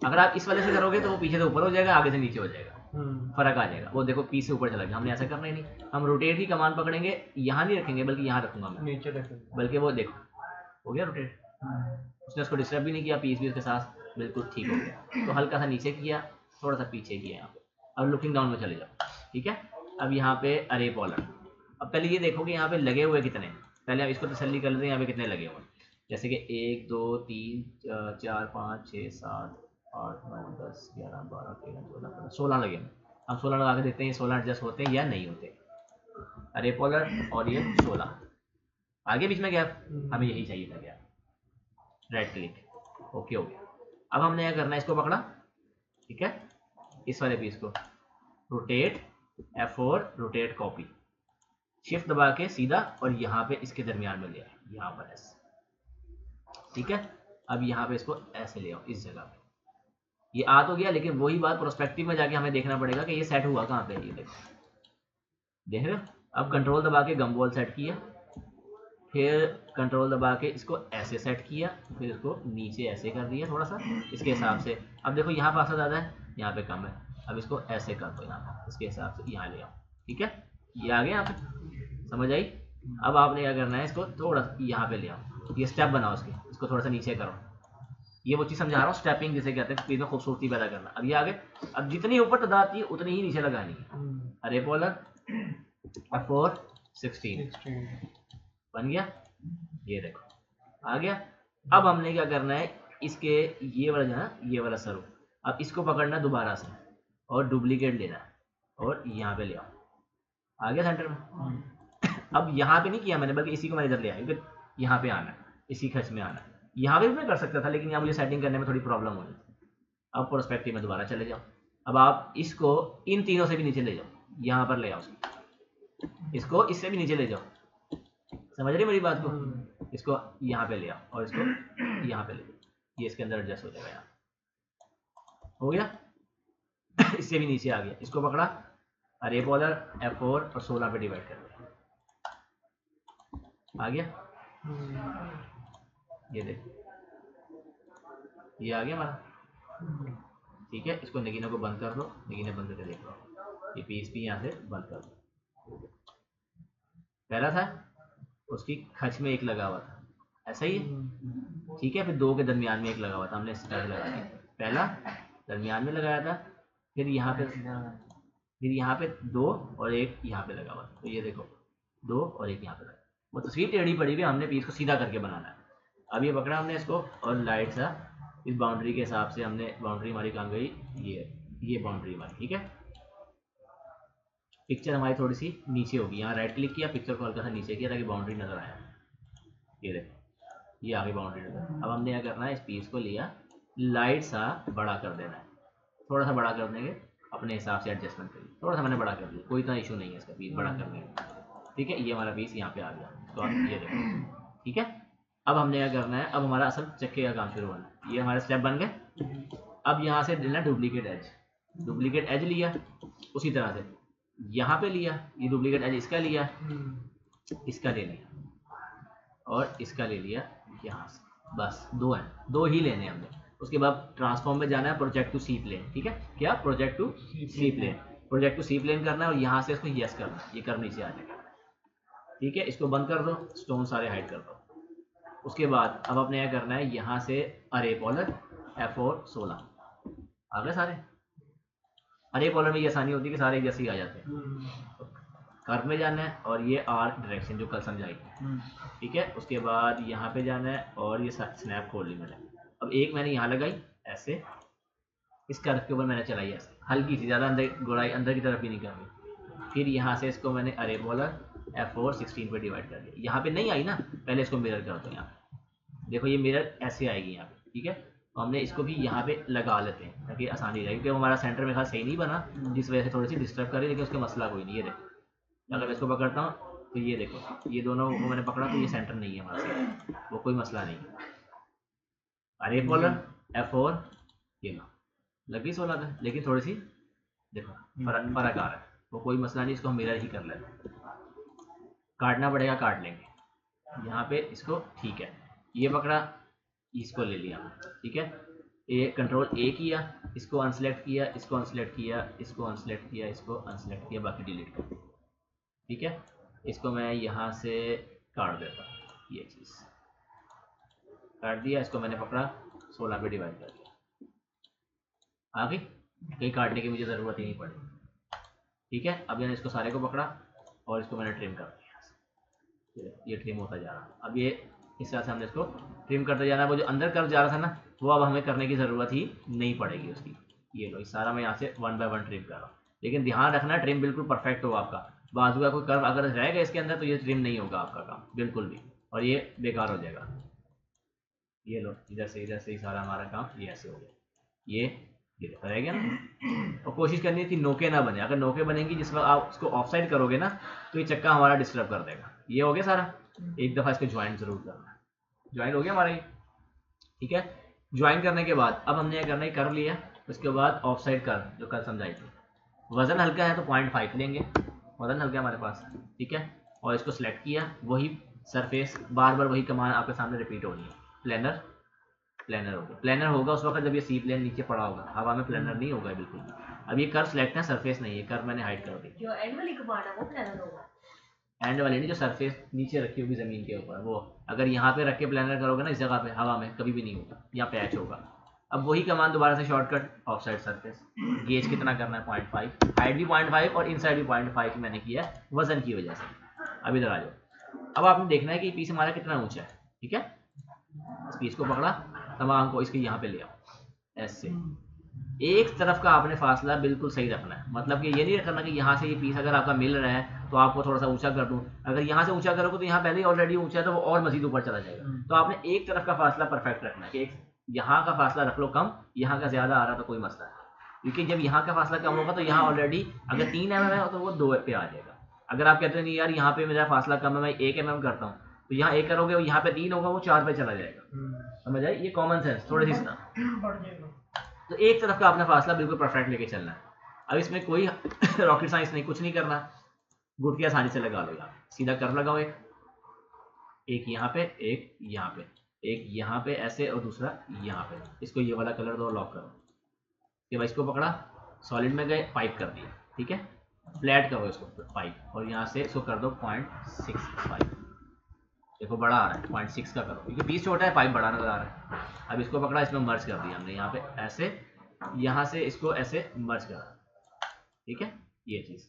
अगर आप इस वाले से करोगे तो वो पीछे से ऊपर हो जाएगा, आगे से नीचे हो जाएगा, फर्क आ जाएगा। वो देखो पीस से ऊपर चला गया, हमने ऐसा करना ही नहीं। हम रोटेट ही कमान पकड़ेंगे, यहाँ नहीं रखेंगे बल्कि यहाँ रखूंगा मैं, नीचे रखेंगे, बल्कि वो देखो हो गया रोटेट। उसने उसको डिस्टर्ब भी नहीं किया, पीस भी उसके साथ बिल्कुल ठीक हो गया। तो हल्का सा नीचे किया, थोड़ा सा पीछे किया यहाँ पे। अब लुकिंग डाउन में चले जाओ, ठीक है। अब यहाँ पे अरे पॉलर, अब पहले ये देखो कि यहाँ पे लगे हुए कितने, पहले हम इसको तसल्ली कर लेते हैं यहाँ पे कितने लगे हुए। जैसे कि 1 2 3 4 5 6 7 8 9 10 11 12 13 14 15 16 लगे हैं। हम 16 लगा के देखते हैं 16 एडजस्ट होते हैं या नहीं होते। अरे पॉलर और ये 16 आगे बीच में गैप, हमें यही चाहिए था गैप। राइट क्लिक, ओके हो गया। अब हमने क्या करना है, इसको पकड़ा, ठीक है, इस वाले पीस को rotate F4 rotate copy, shift दबा के सीधा और यहाँ पे इसके दरमियान में ले आए, यहाँ पर ऐसे, ठीक है। अब यहाँ पे इसको ऐसे ले आओ इस जगह पे, ये आ तो गया, लेकिन वही बात प्रोस्पेक्टिव में जाके हमें देखना पड़ेगा कि ये सेट हुआ कहाँ पे। ये देखो, देख रहे हो? अब कंट्रोल दबा के गम बॉल सेट किया, फिर कंट्रोल दबा के इसको ऐसे सेट किया, फिर इसको नीचे ऐसे कर दिया थोड़ा सा इसके हिसाब से। अब देखो यहाँ फासला ज़्यादा है, यहाँ पे कम है, अब इसको ऐसे कर दो यहाँ पे इसके हिसाब से, यहाँ ले आओ, ठीक है। ये आ गया यहाँ पे, समझ आई? अब आपने क्या करना है, इसको थोड़ा सा यहाँ पे ले आओ, ये स्टेप बनाओ इसको थोड़ा सा नीचे करो। ये वो चीज़ समझा रहा हूँ, स्टेपिंग जिसे कहते हैं, में खूबसूरती पैदा करना। अब ये आगे, अब जितनी ऊपर तादाद थी उतनी ही नीचे लगानी है। अरे पॉलर F4 16 बन गया, ये देखो आ गया। अब हमने क्या करना है, इसके ये वाला जो है ये वाला सरू, अब इसको पकड़ना दोबारा से और डुप्लीकेट लेना है और यहाँ पे ले आओ, आ गया सेंटर में। अब यहाँ पे नहीं किया मैंने, बल्कि इसी को मैंने इधर ले आया, क्योंकि यहाँ पे आना है, इसी खर्च में आना है। यहाँ पे भी मैं कर सकता था, लेकिन यहाँ मुझे सेटिंग करने में थोड़ी प्रॉब्लम हो रही थी। अब प्रोस्पेक्टिव में दोबारा चले जाओ, अब आप इसको इन तीनों से भी नीचे ले जाओ, यहाँ पर ले आओ इसको इससे भी नीचे ले जाओ, समझ रहे मेरी बात को? इसको यहाँ पे ले आओ और इसको यहाँ पे ले लो, ये इसके अंदर एडजस्ट हो जाएगा। यहाँ हो गया। इससे भी नीचे आ गया, इसको पकड़ा, अरे पॉलर F4 और 16 पे डिवाइड कर दिया, आ गया। ये देखो ये आ गया हमारा, ठीक है। इसको नगीने को बंद कर दो, नगीने बंद करके देख लो, ये पीस भी यहाँ से बंद कर दो। पहला था उसकी खच में एक लगा हुआ था, ऐसा ही है, ठीक है। फिर दो के दरमियान में एक लगा हुआ था, हमने इस तरह लगा दिया, पहला दरमियान में लगाया था, फिर यहाँ पे दो और एक यहाँ पे लगा हुआ था। तो ये देखो दो और एक यहाँ पे लगा, वो तस्वीर टेढ़ी पड़ी हुई, हमने पीस को सीधा करके बनाना है। अब ये पकड़ा हमने इसको और लाइट सा इस बाउंड्री के हिसाब से हमने बाउंड्री हमारी कहाँ गई, ये बाउंड्री हमारी, ठीक है। पिक्चर हमारी थोड़ी सी नीचे होगी, यहाँ राइट क्लिक किया, पिक्चर को हल्का सा नीचे किया ताकि बाउंड्री नजर आए। ये देखो ये आगे बाउंड्री नजर। अब हमने क्या करना है, इस पीस को लिया, लाइट सा बड़ा कर देना है, थोड़ा सा बड़ा कर देंगे, अपने हिसाब से एडजस्टमेंट करिए। थोड़ा सा मैंने बड़ा कर दिया, कोई इतना इशू नहीं है इसका पीस बड़ा करने में, ठीक है। ये हमारा पीस यहाँ पे आ गया, तो ये देखो, ठीक है। अब हमने क्या करना है, अब हमारा असल चक्के का काम शुरू होना है। ये हमारे स्टेप बन गए। अब यहाँ से लेना डुप्लीकेट एज, डुप्लीकेट एज लिया, उसी तरह से यहाँ पे लिया, ये डुप्लीकेट एज इसका लिया, इसका ले लिया और इसका ले लिया यहाँ से, बस दो हैं, दो ही लेने हैं हमने। उसके बाद ट्रांसफॉर्म में जाना है, प्रोजेक्ट टू सी प्लेन, ठीक है। क्या project to C plane, project to C plane करना है और यहाँ से इसको यस करना है, ये कर्व नीचे आ जाएगा, ठीक है। इसको बंद कर दो, स्टोन सारे हाइड कर दो। उसके बाद अब अपने क्या करना है, यहाँ से अरे पॉलर F4 16 आ गए सारे। अरे पॉलर में ये आसानी होती है कि सारे जैसे ही आ जाते हैं। कर्व में जाना है और ये आर्क डायरेक्शन जो कल समझाई, ठीक है। उसके बाद यहाँ पे जाना है और ये स्नैप खोल ली मैंने। अब एक मैंने यहाँ लगाई ऐसे, इस कर्व के ऊपर मैंने चलाई ऐसे हल्की सी, ज़्यादा अंदर गुड़ाई अंदर की तरफ भी नहीं करनी। फिर यहाँ से इसको मैंने अरे पॉलर F4 16 पे डिवाइड कर दिया। यहाँ पे नहीं आई ना, पहले इसको मिरर कर दो। यहाँ देखो ये मिरर ऐसे आएगी यहाँ पे, ठीक है। तो हमने इसको भी यहाँ पे लगा लेते हैं ताकि आसानी रहे, क्योंकि हमारा सेंटर में खास सही नहीं बना, जिस वजह से थोड़ी सी डिस्टर्ब कर रही है, लेकिन उसका मसला कोई नहीं। ये देखो अगर मैं इसको पकड़ता हूँ तो ये देखो ये दोनों को मैंने पकड़ा तो ये सेंटर नहीं है हमारा सही, वो कोई मसला नहीं है। अरे पॉलर F4 ये लो लगी 16 पे, लेकिन थोड़ी सी देखो फर्क आ रहा है, वो कोई मसला नहीं, इसको हम मिरर ही कर लेते हैं। काटना पड़ेगा काट लेंगे यहाँ पे इसको, ठीक है। ये पकड़ा, इसको ले लिया, ठीक है। ये कंट्रोल A किया, इसको अनसेलेक्ट किया, इसको अनसेलेक्ट किया, इसको अनसेलेक्ट किया, इसको अनसेलेक्ट किया, बाकी डिलीट कर, ठीक है। इसको मैं यहाँ से काट देता हूँ, ये चीज़ काट दिया। इसको मैंने पकड़ा 16 पे डिवाइड कर दिया, आ गई, कहीं काटने की मुझे ज़रूरत ही नहीं पड़ी, ठीक है। अब मैंने इसको सारे को पकड़ा और इसको मैंने ट्रिम कर दिया, ये ट्रिम होता जा रहा। अब ये इस तरह से हमने इसको ट्रिम करते जाना है। वो जो अंदर कर्व जा रहा था ना, वो अब हमें करने की ज़रूरत ही नहीं पड़ेगी उसकी। ये लो इस सारा मैं यहाँ से 1 बाय 1 ट्रिम कर रहा हूँ, लेकिन ध्यान रखना ट्रिम बिल्कुल परफेक्ट हो आपका। बाजू का कोई कर्व अगर रहेगा इसके अंदर तो ये ट्रिम नहीं होगा आपका काम बिल्कुल भी, और ये बेकार हो जाएगा। ये लो इधर से ही सारा हमारा काम ये ऐसे हो गया, ये रह गया ना। और कोशिश करनी थी नोके ना बने, अगर नोके बनेंगी जिस वक्त आप उसको ऑफ साइड करोगे ना तो ये चक्का हमारा डिस्टर्ब कर देगा। ये हो गया सारा, एक दफ़ा इसको ज्वाइन जरूर करना है। ज्वाइन हो गया हमारा ये, ठीक है। ज्वाइन करने के बाद अब हमने क्या करना है, कर लिया। उसके बाद ऑफ साइड कर जो कल समझाई थी, वजन हल्का है तो 0.5 लेंगे, वजन हल्का हमारे पास, ठीक है। और इसको सिलेक्ट किया, वही सरफेस बार बार वही कमांड आपके सामने रिपीट हो रही है। प्लेनर प्लेनर होगा, प्लेनर होगा उस वक्त जब ये सी प्लेन नीचे पड़ा होगा, हवा में प्लेनर नहीं होगा बिल्कुल भी। अब ये कर्व सिलेक्ट है, सरफेस नहीं है, कर्व मैंने हाइड कर दी। जो एंड वाली कमांड है वो प्लानर होगा, एंड वाली नहीं, जो सरफेस नीचे रखी होगी ज़मीन के ऊपर, वो अगर यहाँ पे रख के प्लानर करोगे ना इस जगह पे, हवा में कभी भी नहीं होगा, यहाँ पैच होगा। अब वही कमांड दोबारा से shortcut, of side surface, gauge कितना करना है 0.5, हाइट भी 0.5 और इनसाइड भी 0.5 मैंने किया है वजन की वजह से। अब इधर आ जाओ, अब आपने देखना है कि पीस हमारा कितना ऊंचा है, ठीक है। इस पीस को पकड़ा, तमाम को इसके यहाँ पे ले आओ, ऐसे एक तरफ का आपने फासला बिल्कुल सही रखना है। मतलब कि ये नहीं रखना कि यहाँ से ये पीस अगर आपका मिल रहा है तो आपको थोड़ा सा ऊंचा कर दूं, अगर यहाँ से ऊंचा करोगे तो यहाँ पहले ही ऑलरेडी ऊंचा है तो वो और मजीद ऊपर चला जाएगा। तो आपने एक तरफ का फासला परफेक्ट रखना है कि एक यहाँ का फासला रख लो कम, यहाँ का ज्यादा आ रहा तो कोई मसला है, क्योंकि जब यहाँ का फासला कम होगा तो यहाँ ऑलरेडी अगर 3 mm है तो वो 2 पे आ जाएगा, अगर आप कहते हैं नहीं यार यहाँ पे मेरा फासला कम है, मैं 1 mm करता हूँ, तो यहाँ 1 करोगे और यहाँ पे 3 होगा, वो 4 पे चला जाएगा। समझ आई? ये कॉमन सेंस थोड़ी सी। बढ़ जाएगा। तो एक तरफ का अपना फासला बिल्कुल परफेक्ट लेके चलना है। अब इसमें कोई रॉकेट साइंस नहीं, कुछ नहीं करना, गुट की आसानी से लगा लो। यहाँ सीधा कर लगाओ, एक यहाँ पे, एक यहाँ पे, एक यहाँ पे ऐसे, और दूसरा यहाँ पे। इसको ये वाला कलर दो, लॉक करो। ये भाई इसको पकड़ा, सॉलिड में गए, पाइप कर दिया, ठीक है। फ्लैट करो इसको पाइप, और यहाँ से इसको कर दो 0.65। देखो बड़ा आ रहा है, 0.6 का करो, क्योंकि पीस छोटा है, पाइप बड़ा नजर आ रहा है। अब इसको पकड़ा, इसमें मर्ज कर दिया हमने, यहाँ पे ऐसे, यहाँ से इसको ऐसे मर्ज करा, ठीक है, ये चीज़।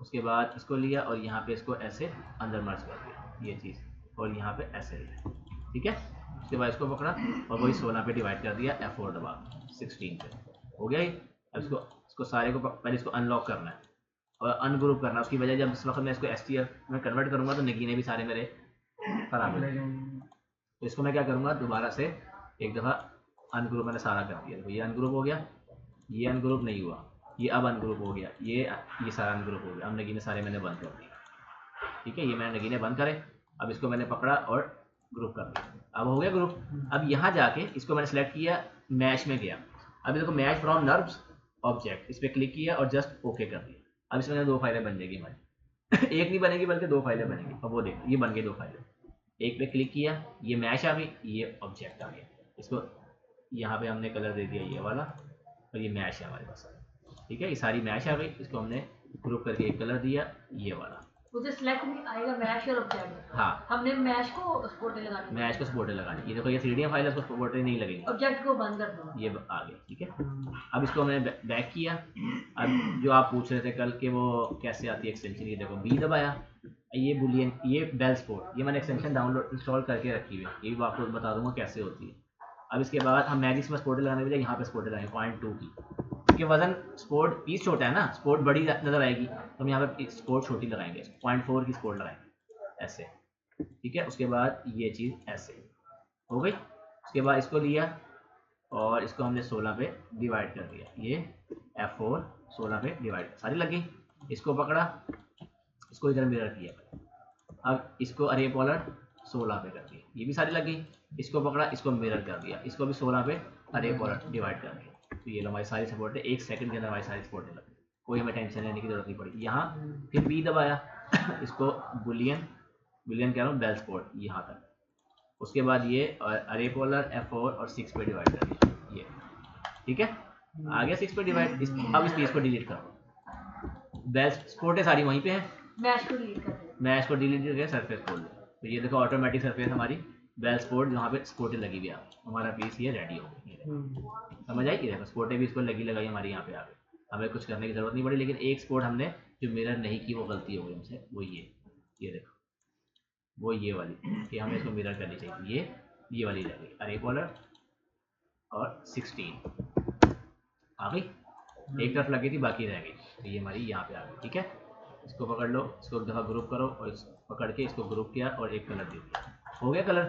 उसके बाद इसको लिया और यहाँ पे इसको ऐसे अंदर मर्ज कर दिया, ये चीज़, और यहाँ पे ऐसे लिया, ठीक है। उसके बाद इसको पकड़ा और वही 16 पे डिवाइड कर दिया, F4 दबा 16 पे, हो गया ये। अब इसको सारे को पहले इसको अनलॉक करना है और अनग्रुप करना है। उसकी वजह जब इस वक्त मैं इसको STL में कन्वर्ट करूँगा तो नगीने भी सारे मेरे खराब हो जाएंगे। तो इसको मैं क्या करूँगा, दोबारा से एक दफ़ा अनग्रुप मैंने सारा कर दिया। तो ये अनग्रुप हो गया, ये अनग्रुप नहीं हुआ, ये अब अनग्रुप हो गया, ये सारा अनग्रुप हो गया। अब नगीने सारे मैंने बंद कर दिए, ठीक है, ये मैंने नगीने बंद करे। अब इसको मैंने पकड़ा और ग्रुप कर दिया, अब हो गया ग्रुप। अब यहाँ जाके इसको मैंने सेलेक्ट किया, मैच में गया। अब देखो मैच फ्रॉम नर्व्स ऑब्जेक्ट, इस पर क्लिक किया और जस्ट ओके कर दिया। अब इसमें 2 फाइलें बन जाएगी हमारी एक नहीं बनेगी बल्कि 2 फाइलें बनेगी। अब वो देखो ये बन गई 2 फाइलें, एक पे क्लिक किया, ये मैच आ गई, ये ऑब्जेक्ट आ गया। इसको यहाँ पे हमने कलर दे दिया ये वाला, और ये मैच है हमारे पास, ठीक है, ये सारी मैच आ गई। इसको हमने ग्रुप करके एक कलर दिया, ये वाला। मुझे सिलेक्ट नहीं आएगा मैश और ऑब्जेक्ट। हाँ, हमने मैश को सपोर्टें लगानी, मैच को सपोर्टें लगानी। ये देखो ये 3D फाइल है, उसको सपोर्टें नहीं लगेगी, ऑब्जेक्ट को बंद कर दो, ये आ गया, ठीक है। अब इसको मैंने बैक किया। अब जो आप पूछ रहे थे कल के वो कैसे आती है एक्सटेंशन, ये देखो बी दबाया, ये बुलियन, ये बेल स्पोर्ट, ये मैंने एक्सटेंशन डाउनलोड इंस्टॉल करके रखी हुई है, ये भी आपको बता दूंगा कैसे होती है। अब इसके बाद हम मैजिक्स में सपोर्टें लगाने के लिए यहाँ पे सपोर्टें लगाएंगे 0.2 की, क्योंकि वजन स्पोर्ट पीस छोटा है ना, स्पोर्ट बड़ी नजर आएगी, तो हम यहाँ पे स्पोर्ट छोटी लगाएंगे, 0.4 की स्पोर्ट लगाएंगे ऐसे, ठीक है। उसके बाद ये चीज़ ऐसे हो गई। उसके बाद इसको लिया और इसको हमने 16 पे डिवाइड कर दिया, ये F4 16 पे डिवाइड, सारी लग गई। इसको पकड़ा, इसको इधर मिरर किया, अब इसको अरे पॉलर 16 पे कर दिया, ये भी सारी लग गई। इसको पकड़ा, इसको मिरर कर दिया, इसको भी 16 पे अरे पॉलर डिवाइड कर दिया। तो ये लो हमारी सारी सपोर्टें 1 सेकंड के अंदर हमारी सारी सपोर्टें लग गई, कोई हमें टेंशन लेने की जरूरत नहीं पड़ी। यहाँ फिर बी दबाया इसको बुलियन कह रहा हूँ, बेल स्पोर्ट यहाँ तक। उसके बाद ये अरे पोलर F4 और 6 पे डिवाइड कर दिया, ये ठीक है, आ गया 6 पे डिवाइड। अब इस पेज को डिलीट करो, बेल स्पोर्टें सारी वहीं पे है, मैश को डिलीट कर दो, मैच को डिलीट करके सरफेस खोल दो। तो ये देखो ऑटोमेटिक सरफेस हमारी बेल स्पोर्ट, जहाँ पे स्पोर्टें लगी हुई है, हमारा पीस ये रेडी हो गई। समझ आई? देखो स्पोर्टें भी इसको लगी लगाई हमारी यहाँ पे आ गई, हमें कुछ करने की जरूरत नहीं पड़ी। लेकिन एक स्पोर्ट हमने जो मिरर नहीं की वो गलती हो गई हमसे, वो ये देखो, वो ये वाली कि हमें इसको मिरर करनी चाहिए, ये वाली रह गई अरे कॉलर और 16 आ गई, एक तरफ लगी थी बाकी रह गई, तो ये हमारी यहाँ पे आ गई, ठीक है। इसको पकड़ लो, इसको एक दफ़ा ग्रुप करो और पकड़ के इसको ग्रुप किया और एक कलर दे दिया, हो गया कलर।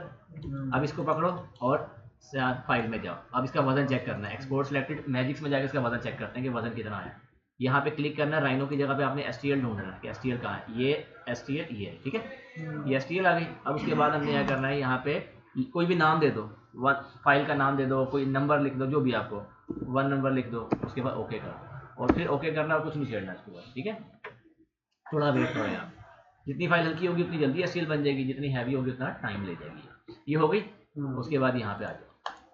अब इसको पकड़ो और फाइल में जाओ, अब इसका वजन चेक करना है। एक्सपोर्ट सिलेक्टेड, मैजिक्स में जाकर इसका वजन चेक करते हैं कि वजन कितना आया। यहाँ पे क्लिक करना है, राइनो की जगह पे आपने STL ढूंढना है कि STL कहाँ है, ये STL ये है, ठीक है, ये STL आ गई। अब उसके बाद हमने क्या करना है, यहाँ पे कोई भी नाम दे दो, फाइल का नाम दे दो, कोई नंबर लिख दो, जो भी आपको 1 नंबर लिख दो, उसके बाद ओके करो और फिर ओके करना और कुछ नहीं छेड़ना इसके बाद, ठीक है। थोड़ा वेट करो यार, जितनी फाइल हल्की होगी उतनी जल्दी STL बन जाएगी, जितनी हैवी होगी उतना टाइम ले जाएगी। ये हो गई। उसके बाद यहाँ पे आ जाओ,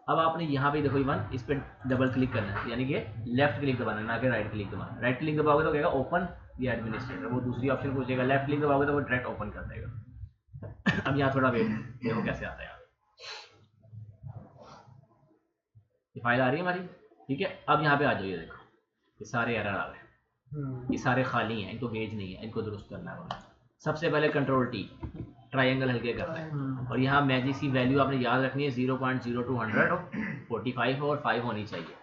अब आपने यहाँ पे देखो इवन इस पर डबल क्लिक करना है, यानी कि लेफ्ट क्लिक दबाना है, ना कि राइट क्लिक दबाना है। राइट क्लिक दबाओगे तो कहेगा ओपन ये एडमिनिस्ट्रेटर, वो दूसरी ऑप्शन पूछेगा, लेफ्ट क्लिक दबाओगे तो वो डायरेक्ट ओपन कर देगा। अब यहाँ थोड़ा वेट देखो कैसे आता है, ये फाइल आ रही है हमारी, ठीक है। अब यहाँ पे आ जाओ, ये देखो ये सारे एरर आ गए, ये सारे खाली हैं, इनको पेज नहीं है, इनको दुरुस्त करना है। सबसे पहले Ctrl+T, ट्रायंगल हल्के करना है, और यहाँ मैजिक की वैल्यू आपने याद रखनी है 0.0200 और 45 और 5 होनी चाहिए।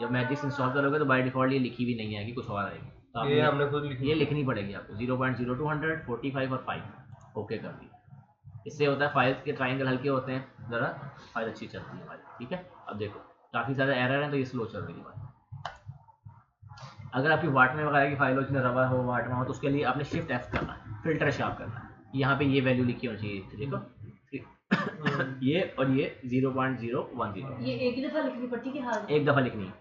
जब मैजिक इंस्टॉल करोगे तो बाय डिफॉल्ट ये लिखी भी नहीं है कि कुछ और आएगी, तो ये हमने खुद लिखी, ये लिखनी पड़ेगी आपको 0.0200 45 और 5 ओके कर दी। इससे होता है फाइल्स के ट्रायंगल हल्के होते हैं, ज़रा फाइल अच्छी चलती है हमारी, ठीक है। अब देखो काफ़ी ज़्यादा एरर है तो ये स्लो चल रही है हमारी। अगर आपकी वाट में वगैरह की फाइल हो जिसमें रवा हो वाट में हो तो उसके लिए आपने शिफ्ट एफ करना है, फिल्टर शार्प करना है। यहाँ पे ये वैल्यू लिखी होनी चाहिए थी, देखो ये और ये 0.010 ये एक ही दफा लिखनी पड़ती है कि हाँ एक दफ़ा लिखनी है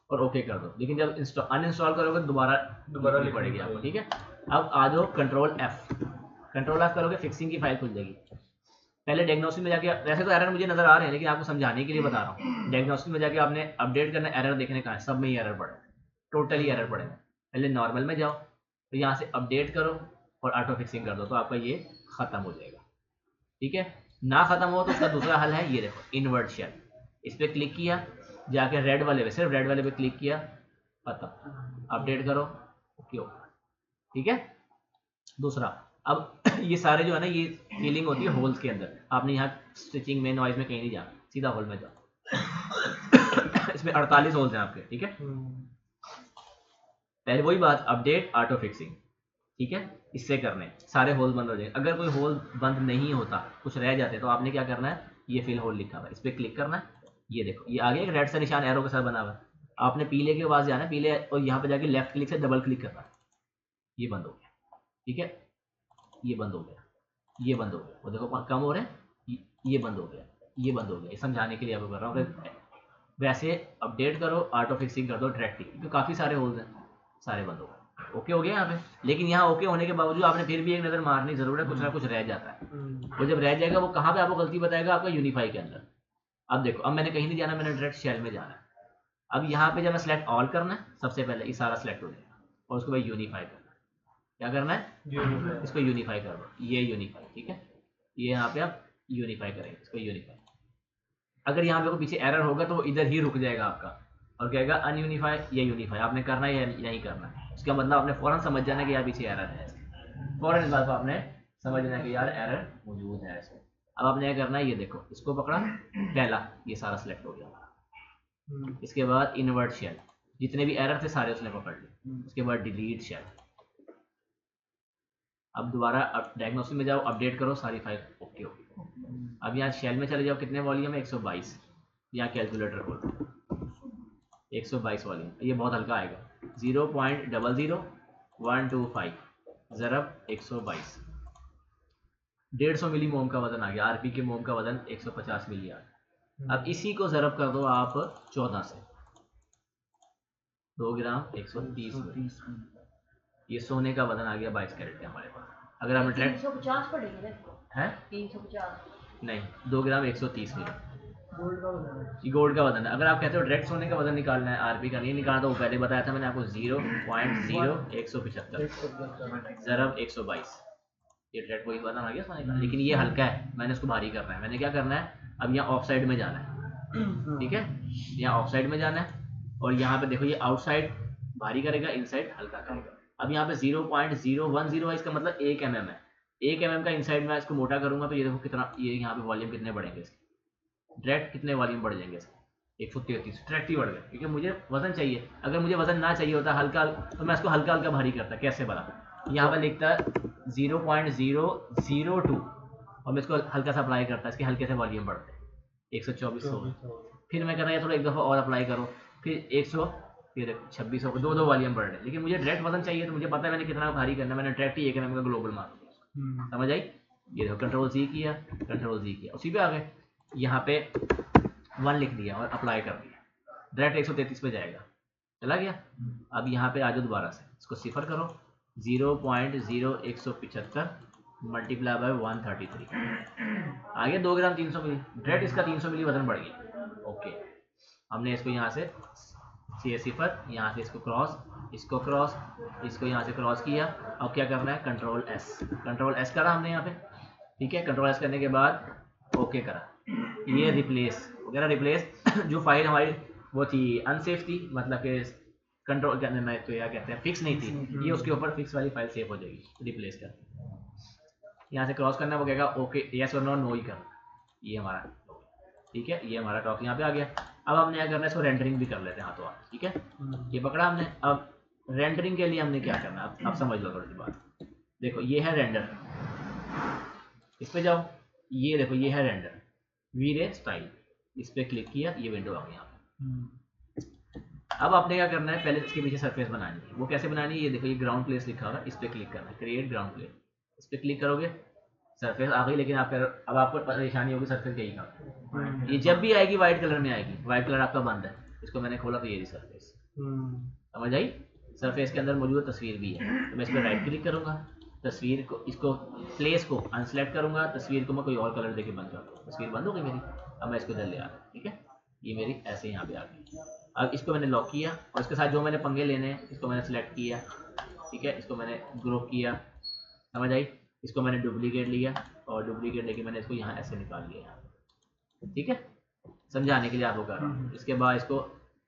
और ओके कर दो। लेकिन जब अनइंस्टॉल करोगे दोबारा लिखनी पड़ेगी आपको, ठीक है। अब आ जाओ कंट्रोल एफ करोगे, फिक्सिंग की फाइल खुल जाएगी। पहले डायग्नोस्टिक में जाके, वैसे तो एरर मुझे नजर आ रहे हैं लेकिन आपको समझाने के लिए बता रहा हूँ। डायग्नोस्टिक में जाके आपने अपडेट करना, एरर देखने का है, सब में ही एरर पड़े, टोटली एरर पड़े। पहले नॉर्मल में जाओ, तो यहाँ से अपडेट करो और ऑटो फिक्सिंग कर दो, तो आपका ये खत्म हो जाएगा, ठीक है। ना खत्म हो तो उसका दूसरा हल है, ये देखो इन्वर्ट शेल। इस पर क्लिक किया, जाके रेड वाले पे, सिर्फ रेड वाले पे क्लिक किया, खत्म। अपडेट करो, ओके ओके, ठीक है। दूसरा, अब ये सारे जो है ना, ये फीलिंग होती है होल्स के अंदर। आपने यहाँ स्टिचिंग में, नॉइज में कहीं नहीं जाना, सीधा होल में जाओ। इसमें 48 होल्स हैं आपके, ठीक है। पहले वही बात, अपडेट ऑटो फिक्सिंग, ठीक है। इससे करने सारे होल बंद हो जाएंगे। अगर कोई होल बंद नहीं होता, कुछ रह जाते, तो आपने क्या करना है, ये फिल होल लिखा हुआ है, इस पर क्लिक करना है। ये देखो ये आगे एक रेड सा निशान एरो के साथ बना हुआ है। आपने पीले के पास जाना है, पीले, और यहाँ पे जाके लेफ्ट क्लिक से डबल क्लिक करना है। ये बंद हो गया, ठीक है। ये बंद हो गया, ये बंद हो गया, वो देखो कम हो रहे हैं, ये बंद हो गया, ये बंद हो गया। ये समझाने के लिए आपको कर रहा हूँ। वैसे अपडेट करो, ऑटो फिक्सिंग कर दो डायरेक्टली, क्योंकि काफ़ी सारे होल्स हैं, सारे बंद हो गए। ओके हो गया यहाँ पे। लेकिन यहाँ ओके होने के बावजूद आपने फिर भी एक नज़र मारनी जरूर है, कुछ ना कुछ रह जाता है। वो जब रह जाएगा, वो कहाँ पे आपको गलती बताएगा, आपका यूनिफाई के अंदर। अब देखो, अब मैंने कहीं नहीं जाना, मैंने डायरेक्ट शेल में जाना है। अब यहाँ पे जब मैं सेलेक्ट ऑल करना है, सबसे पहले ये सारा सेलेक्ट हो जाएगा, और उसके बाद यूनिफाई करना है। क्या करना है, इसको यूनिफाई कर दो, ये यूनिफाई, ठीक है। ये यहाँ पे आप यूनिफाई करेंगे, इसको यूनिफाई। अगर यहाँ पे कोई पीछे एरर होगा तो वो इधर ही रुक जाएगा आपका, और कहेगा अनयूनिफाई या यूनिफाई, आपने करना है या नहीं करना है। उसका मतलब आपने फौरन समझ जाना कि यार पीछे एरर है, फौरन इस बात को आपने समझना कि यार एरर मौजूद है ऐसे। अब आपने क्या करना है, ये देखो, इसको पकड़ा, पहला ये सारा सिलेक्ट हो गया। इसके बाद इन्वर्ट शेल, जितने भी एरर थे सारे उसने पकड़ लिए। उसके बाद डिलीट शेल। अब दोबारा डायग्नोस्टिक में जाओ, अपडेट करो सारी फाइल, ओके ओके। अब यहाँ शेल में चले जाओ, कितने वॉल्यूम है, 122। यहाँ कैलकुलेटर खोलो, 122 वॉल्यूम, ये बहुत हल्का आएगा, 0.00125 ज़रब 122, 150 मिली मोम का वजन आ गया। आरपी के मोम का वजन 150 मिली आ गया। अब इसी को ज़रब कर दो आप 14 से, 2 ग्राम 130 मिली। ये सोने का वजन आ गया 22 कैरेट के हमारे पास। अगर आप डायरेक्ट 350 पड़ेगी ना इसको, है 350 नहीं, 2 ग्राम 130 मिली गोल्ड का बना है। ये गोल्ड का वजन है। अगर आप कहते हो डायरेक्ट सोने का वजन निकालना है, आरपी का नहीं निकालना, तो वो पहले बताया था मैंने आपको, 0.0175 ज़रब 122, ये डायरेक्ट वही वजन आ गया सोने का। लेकिन ये हल्का है, मैंने इसको भारी करना है। मैंने क्या करना है, अब यहाँ ऑफ साइड में जाना है, ठीक है। यहाँ ऑफ साइड में जाना है, और यहाँ पे देखो ये आउटसाइड भारी करेगा, इनसाइड हल्का करेगा। अब यहाँ पे 0.010 है, इसका मतलब 1 mm है। 1 mm का इनसाइड में इसको मोटा करूंगा तो ये देखो कितना, ये यहाँ पे वॉल्यूम कितने बढ़ेंगे इसके, डायरेक्ट कितने वॉल्यूम बढ़ जाएंगे इसके, 133 डायरेक्ट ही बढ़ गए, क्योंकि मुझे वजन चाहिए। अगर मुझे वजन ना चाहिए होता हल्का, तो मैं इसको हल्का हल्का भारी करता। कैसे बना, यहाँ पर लिखता है 0.002, और मैं इसको हल्का सा अप्लाई करता, इसके हल्के से वॉल्यूम बढ़ते 124 हो। फिर मैं कहता है थोड़ा एक दफ़ा और अप्लाई करो, फिर 100, फिर 26 हो, दो वॉल्यूम बढ़ रहे। लेकिन मुझे डायरेक्ट वजन चाहिए, तो मुझे पता है मैंने कितना भारी करना है, मैंने डायरेक्ट ही 1 mm का ग्लोबल मार दिया। समझ आई, ये देखो कंट्रोल जी किया, कंट्रोल जी किया, उसी पे आ गए। यहाँ पे 1 लिख दिया और अप्लाई कर दिया, डायरेक्ट 133 पे जाएगा, चला गया। अब यहाँ पे आ जाओ दोबारा से, इसको सिफर करो, 0.0175 मल्टीप्लाई बाय 133 आ गया 2 ग्राम 300 मिली। डायरेक्ट इसका 300 मिली वजन बढ़ गया। ओके, हमने इसको यहाँ से सिफर, यहाँ से इसको क्रॉस, इसको क्रॉस, इसको यहाँ से क्रॉस किया। अब क्या करना है, कंट्रोल एस करा हमने यहाँ पे, ठीक है। कंट्रोल एस करने के बाद ओके करा, ये रिप्लेस वगैरह, रिप्लेस जो फाइल हमारी वो थी अनसेफ थी, मतलब कि कंट्रोल करने में तो क्या कहते हैं फिक्स नहीं थी, ये उसके ऊपर फिक्स वाली फाइल सेव हो जाएगी। रिप्लेस कर, यहाँ से क्रॉस करना, वो कहेगा ओके यस और नो ही करना, ये हमारा, ठीक है। ये हमारा टॉप यहाँ पे आ गया। अब हमने क्या करना है, इसको रेंडरिंग भी कर लेते हैं हाथों हाथ, ठीक है। ये पकड़ा हमने। अब रेंडरिंग के लिए हमने क्या करना है, अब समझ लो थोड़ी सी बात। देखो ये है रेंडर, इस पे जाओ, ये देखो ये है रेंडर वीरे स्टाइल, इस पे क्लिक किया, ये विंडो आ गई यहाँ पे। अब आपने क्या करना है, पहले इसके पीछे सरफेस बनानी है। वो कैसे बनानी है, ये देखो, ये ग्राउंड प्लेस लिखा होगा, इस पर क्लिक करना है, क्रिएट ग्राउंड प्लेस। इस पर क्लिक करोगे, सरफेस आ गई, लेकिन आप अब आपको परेशानी होगी सरफेस यही का, ये जब भी आएगी व्हाइट कलर में आएगी। व्हाइट कलर आपका बंद है, इसको मैंने खोला तो ये सरफेस समझ आई। सरफेस के अंदर मौजूद तस्वीर भी है, तो मैं इस पर राइट क्लिक करूंगा, तस्वीर को, इसको प्लेस को अनसेलेक्ट करूंगा, तस्वीर को मैं कोई और कलर देके बंद करूँगा, तस्वीर बंद हो गई मेरी। अब मैं इसको इधर ले आ रहा हूँ, ठीक है, ये मेरी ऐसे यहाँ पे आ गई। अब इसको मैंने लॉक किया और इसके साथ जो मैंने पंगे लेने हैं इसको मैंने सेलेक्ट किया, ठीक है, इसको मैंने ग्रुप किया, समझ आई। इसको मैंने डुप्लीकेट लिया और डुप्लीकेट लेके मैंने इसको यहाँ ऐसे निकाल लिया, ठीक है, समझाने के लिए आपको कर रहा हूँ। इसके बाद इसको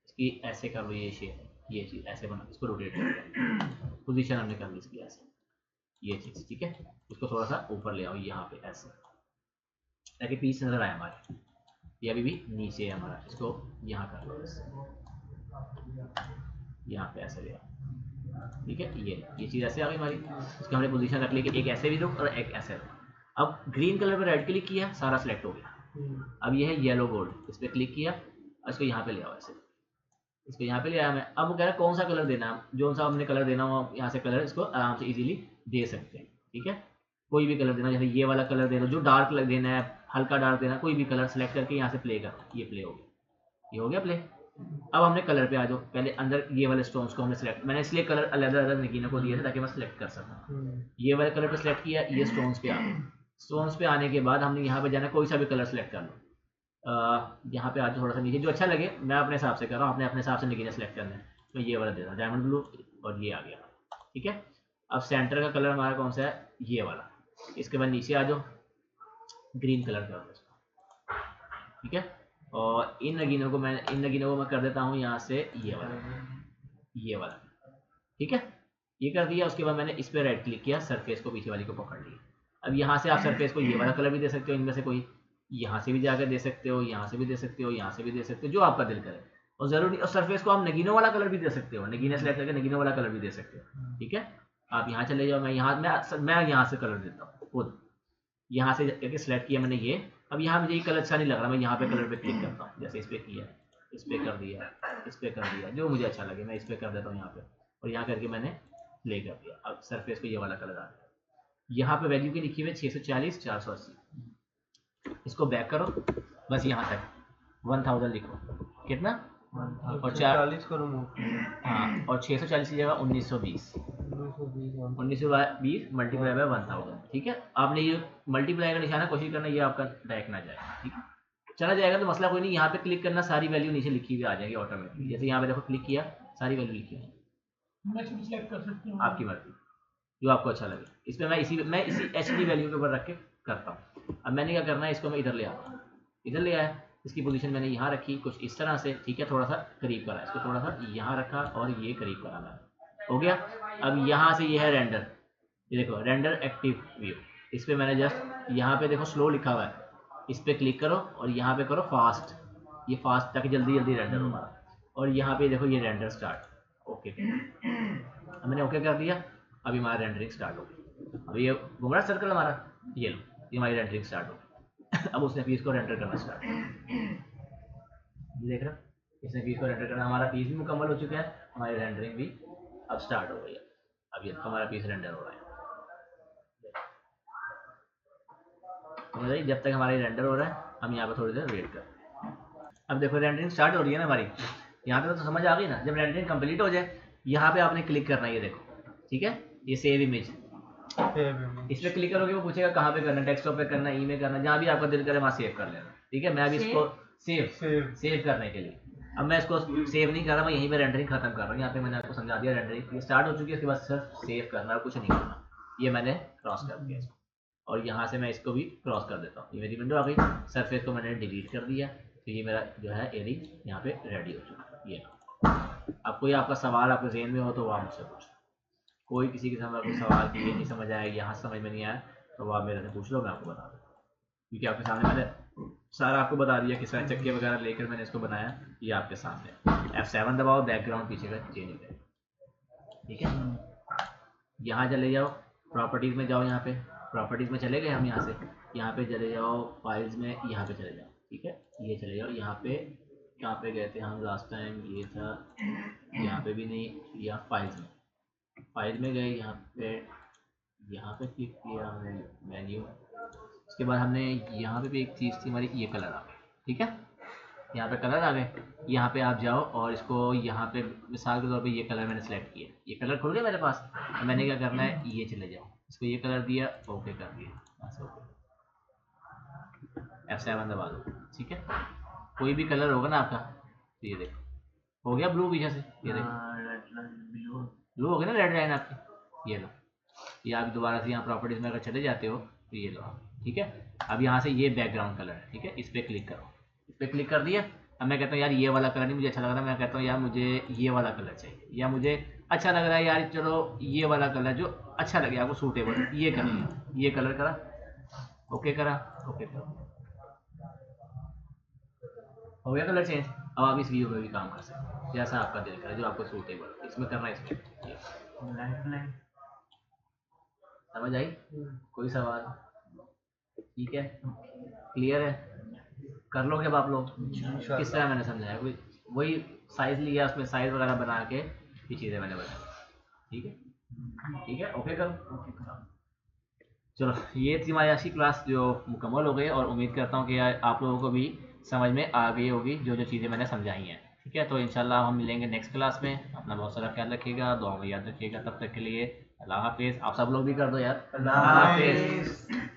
इसकी ऐसे कर लो, ये शेप, ये चीज़ ऐसे बना, इसको रोटेट कर, पोजीशन हमने कर ली इसकी ऐसे, ये चीज़, ठीक है। इसको थोड़ा सा ऊपर ले आओ यहाँ पे ऐसे, ताकि पीस नजर आए हमारे। ये अभी भी नीचे है हमारा, इसको यहाँ कर लो ऐसे, यहाँ पे ऐसे ले आओ, ठीक है। ये चीज़ ऐसे आ गई हमारी। इसको हमने पोजीशन रख ली कि एक ऐसे भी रुक और एक ऐसे रुक। अब ग्रीन कलर पर राइट क्लिक किया, सारा सेलेक्ट हो गया। अब ये है येलो गोल्ड, इस पर क्लिक किया और इसको यहाँ पे ले आओ ऐसे, इसको यहाँ पे ले आया मैं। अब वो कह रहा है कौन सा कलर देना है, जो सा हमने कलर देना हो यहाँ से कलर इसको आराम से इजीली दे सकते हैं, ठीक है। कोई भी कलर देना, जैसे ये वाला कलर दे दो, जो डार्क कलर देना है, हल्का डार्क देना है, कोई भी कलर सेलेक्ट करके यहाँ से प्ले कर, ये प्ले हो गया, ये हो गया प्ले। अब हमने कलर पे आ जाओ, पहले अंदर ये वाले स्टोन्स को हमने सेलेक्ट, मैंने इसलिए कलर अलग अलग नगीनों को दिए थे ताकि मैं सेलेक्ट कर सकूँ। ये वाले कलर पे सेलेक्ट किया, ये स्टोन्स पे आ गए। स्टोन्स पे आने के बाद हमने यहाँ पे जाना, कोई सा भी कलर सेलेक्ट कर लो। यहाँ पे आज थोड़ा सा नीचे जो अच्छा लगे, मैं अपने हिसाब से कर रहा हूँ, अपने हिसाब से नगीना सेलेक्ट करना है। मैं ये वाला दे रहा हूँ डायमंड ब्लू, और ये आ गया, ठीक है। अब सेंटर का कलर हमारा कौन सा है, ये वाला। इसके बाद नीचे आ जाओ, ग्रीन कलर कर दो, ठीक है। और इन नगीनों को मैं कर देता हूँ यहाँ से ये वाला, ठीक है, ये कर दिया। उसके बाद मैंने इस पर राइट क्लिक किया, सरफेस को पीछे वाली को पकड़ लिया। अब यहाँ से आप सरफेस को ये वाला कलर भी दे सकते हो, इनमें से कोई, यहाँ से भी जाकर दे सकते हो, यहाँ से भी दे सकते हो, यहाँ से भी दे सकते हो, जो आपका दिल करे। और जरूरी, और सरफेस को आप नगीनों वाला कलर भी दे सकते हो, नगीने सेलेक्ट करके नगीनों वाला कलर भी दे सकते हो, ठीक है। आप यहाँ चले जाओ, मैं यहाँ से कलर देता हूँ खुद, यहाँ से करके सेलेक्ट किया मैंने ये। अब यहाँ मुझे ये कलर अच्छा नहीं लग रहा, मैं यहाँ पे कलर पे क्लिक करता हूँ, जैसे इस पर किया, इस पर कर दिया, इस पर कर दिया, जो मुझे अच्छा लगे मैं इस पर कर देता हूँ यहाँ पे, और यहाँ करके मैंने प्ले कर दिया। अब सरफेस को ये वाला कलर आ गया। यहाँ पे वैल्यू की लिखी हुई है 640 480, इसको बैक करो, बस यहाँ तक 1000 लिखो, कितना, और 40 करूँ, हाँ, और 640 की जगह 1920 मल्टीप्लाई बाय 1000, ठीक है। आपने ये मल्टीप्लाई का निशाना कोशिश करना, ये आपका डायरेक्ट ना जाए, ठीक है। चला जाएगा तो मसला कोई नहीं, यहाँ पे क्लिक करना, सारी वैल्यू नीचे लिखी हुई आ जाएगी ऑटोमेटिकली। जैसे यहाँ पे देखो क्लिक किया, सारी वैल्यू लिखी हुई है, आपकी मर्जी, जो आपको अच्छा लगे। इस पर मैं इसी HD वैल्यू के ऊपर रख के करता हूँ। अब मैंने क्या करना है, इसको मैं इधर ले आता हूँ, इधर ले आया, इसकी पोजीशन मैंने यहाँ रखी कुछ इस तरह से, ठीक है, थोड़ा सा करीब करा, इसको थोड़ा सा यहाँ रखा और ये करीब करा मैंने, हो गया। अब यहाँ से ये है रेंडर, ये देखो रेंडर एक्टिव व्यू, इस पर मैंने जस्ट यहाँ पे देखो स्लो लिखा हुआ है, इस पर क्लिक करो और यहाँ पे करो फास्ट, ये फास्ट, ताकि जल्दी जल्दी रेंडर हो हमारा। और यहाँ पे देखो ये रेंडर स्टार्ट, ओके, अब मैंने ओके कर दिया। अभी हमारा रेंडरिंग स्टार्ट हो गई। अब ये घूम रहा सर्कल हमारा, ये लो, ये हमारी रेंडरिंग स्टार्ट हो गई। अब उसने पीस को रेंडर करना स्टार्ट किया, देख रहे हो, इसने पीस को रेंडर करना, हमारा पीस भी मुकम्मल हो चुका है, हमारी रेंडरिंग भी अब स्टार्ट हो गई है। अब ये हमारा पीस रेंडर हो रहा है, समझ, जब तक हमारी रेंडर हो रहा है हम यहाँ पे थोड़ी देर वेट कर। अब देखो रेंडरिंग स्टार्ट हो रही है ना हमारी, यहाँ पे तो समझ आ गई ना। जब रेंडरिंग कंप्लीट हो जाए, यहाँ पे आपने क्लिक करना है, ये देखो, ठीक है, ये सेव इमेज, इस पर क्लिक करोगे वो पूछेगा कहाँ पे करना है, डेस्कटॉप पे करना है, ई में करना है, जहाँ भी आपका दिल करे वहाँ सेव कर लेना, ठीक है। मैं अभी इसको सेव करने के लिए, अब मैं इसको सेव नहीं कर रहा, मैं यहीं पे रेंडरिंग खत्म कर रहा हूँ। यहाँ पे मैंने आपको समझा दिया, रेंडरिंग स्टार्ट हो चुकी है, इसके बाद सिर्फ सेव करना है, कुछ नहीं करना। ये मैंने क्रॉस कर दिया इसको, और यहाँ से मैं इसको भी क्रॉस कर देता हूँ, ये मेरी विंडो आ गई। सरफेस को मैंने डिलीट कर दिया, तो ये मेरा जो है एरिंग यहाँ पे रेडी हो चुका है। ये अब कोई आपका सवाल आपके जहन में हो तो वो आप मुझसे पूछ, कोई किसी के सामने कोई सवाल की ये नहीं समझ आया, यहाँ समझ में नहीं आया, तो वो आप मेरे से पूछ लो, मैं आपको बता दूँ। क्योंकि आपके सामने मैंने सारा आपको बता दिया, किस तरह चक्के वगैरह लेकर मैंने इसको बनाया, ये आपके सामने। F7 दबाओ, बैकग्राउंड पीछे का चेंज हो जाए, ठीक है। यहाँ चले जाओ, प्रॉपर्टीज़ में जाओ, यहाँ पे प्रॉपर्टीज़ में चले गए हम, यहाँ पे चले जाओ, फाइल्स में यहाँ पे चले जाओ, ठीक है, ये चले जाओ, यहाँ पे कहाँ पे गए थे हम लास्ट टाइम, ये था यहाँ पे भी नहीं, यहाँ फाइल में गए, यहाँ पे क्लिक किया हमने मेन्यू। उसके बाद हमने यहाँ पे भी एक चीज़ थी हमारी, ये कलर आ गए, ठीक है, यहाँ पे कलर आ गए। यहाँ पे आप जाओ और इसको यहाँ पे मिसाल के तौर पे ये कलर मैंने सेलेक्ट किया, ये कलर खुल गया मेरे पास। तो मैंने क्या करना है, ये चले जाओ, इसको ये कलर दिया, ओके कर दिया, बस ओके, F7 दबा दो, ठीक है। कोई भी कलर होगा ना आपका, तो ये देखो हो गया ब्लू पीछे से, ये देखो ब्लू हो गया ना, रेड लाइन आपकी, ये लो। ये आप दोबारा से यहाँ प्रॉपर्टीज में अगर चले जाते हो तो ये लो, ठीक है। अब यहाँ से ये बैकग्राउंड कलर है, ठीक है, इस पर क्लिक करो, इस पर क्लिक कर दिया। अब मैं कहता हूँ यार ये वाला कलर नहीं मुझे अच्छा लग रहा, मैं कहता हूँ यार मुझे ये वाला कलर चाहिए, या मुझे अच्छा लग रहा है यार, चलो ये वाला कलर जो अच्छा लगे आपको सूटेबल, ये कर लिया, ये कलर करा, ओके करा, ओके करा, हो गया कलर चेंज। अब आप इस व्यू में भी काम कर सकते हैं जैसा आपका दिल करे, जो आपको सूटेबल, इसमें करना है, इसमें समझ आई? कोई सवाल? ठीक है, क्लियर है, कर लोगे अब आप लोग? किस तरह मैंने समझाया, वही साइज लिया, उसमें साइज वगैरह बना के ये चीज़ें मैंने बताई, ठीक है, ठीक है, ओके करो। चलो ये थी हमारी आज की क्लास जो मुकम्मल हो गई, और उम्मीद करता हूँ कि आप लोगों को भी समझ में आ गई होगी जो जो चीज़ें मैंने समझाई हैं, ठीक है। तो इंशाल्लाह हम मिलेंगे नेक्स्ट क्लास में, अपना बहुत सारा ख्याल रखिएगा, दुआ में याद रखिएगा, तब तक के लिए अल्लाह हाफिज़। आप सब लोग भी कर दो यार, अल्लाह हाफिज़।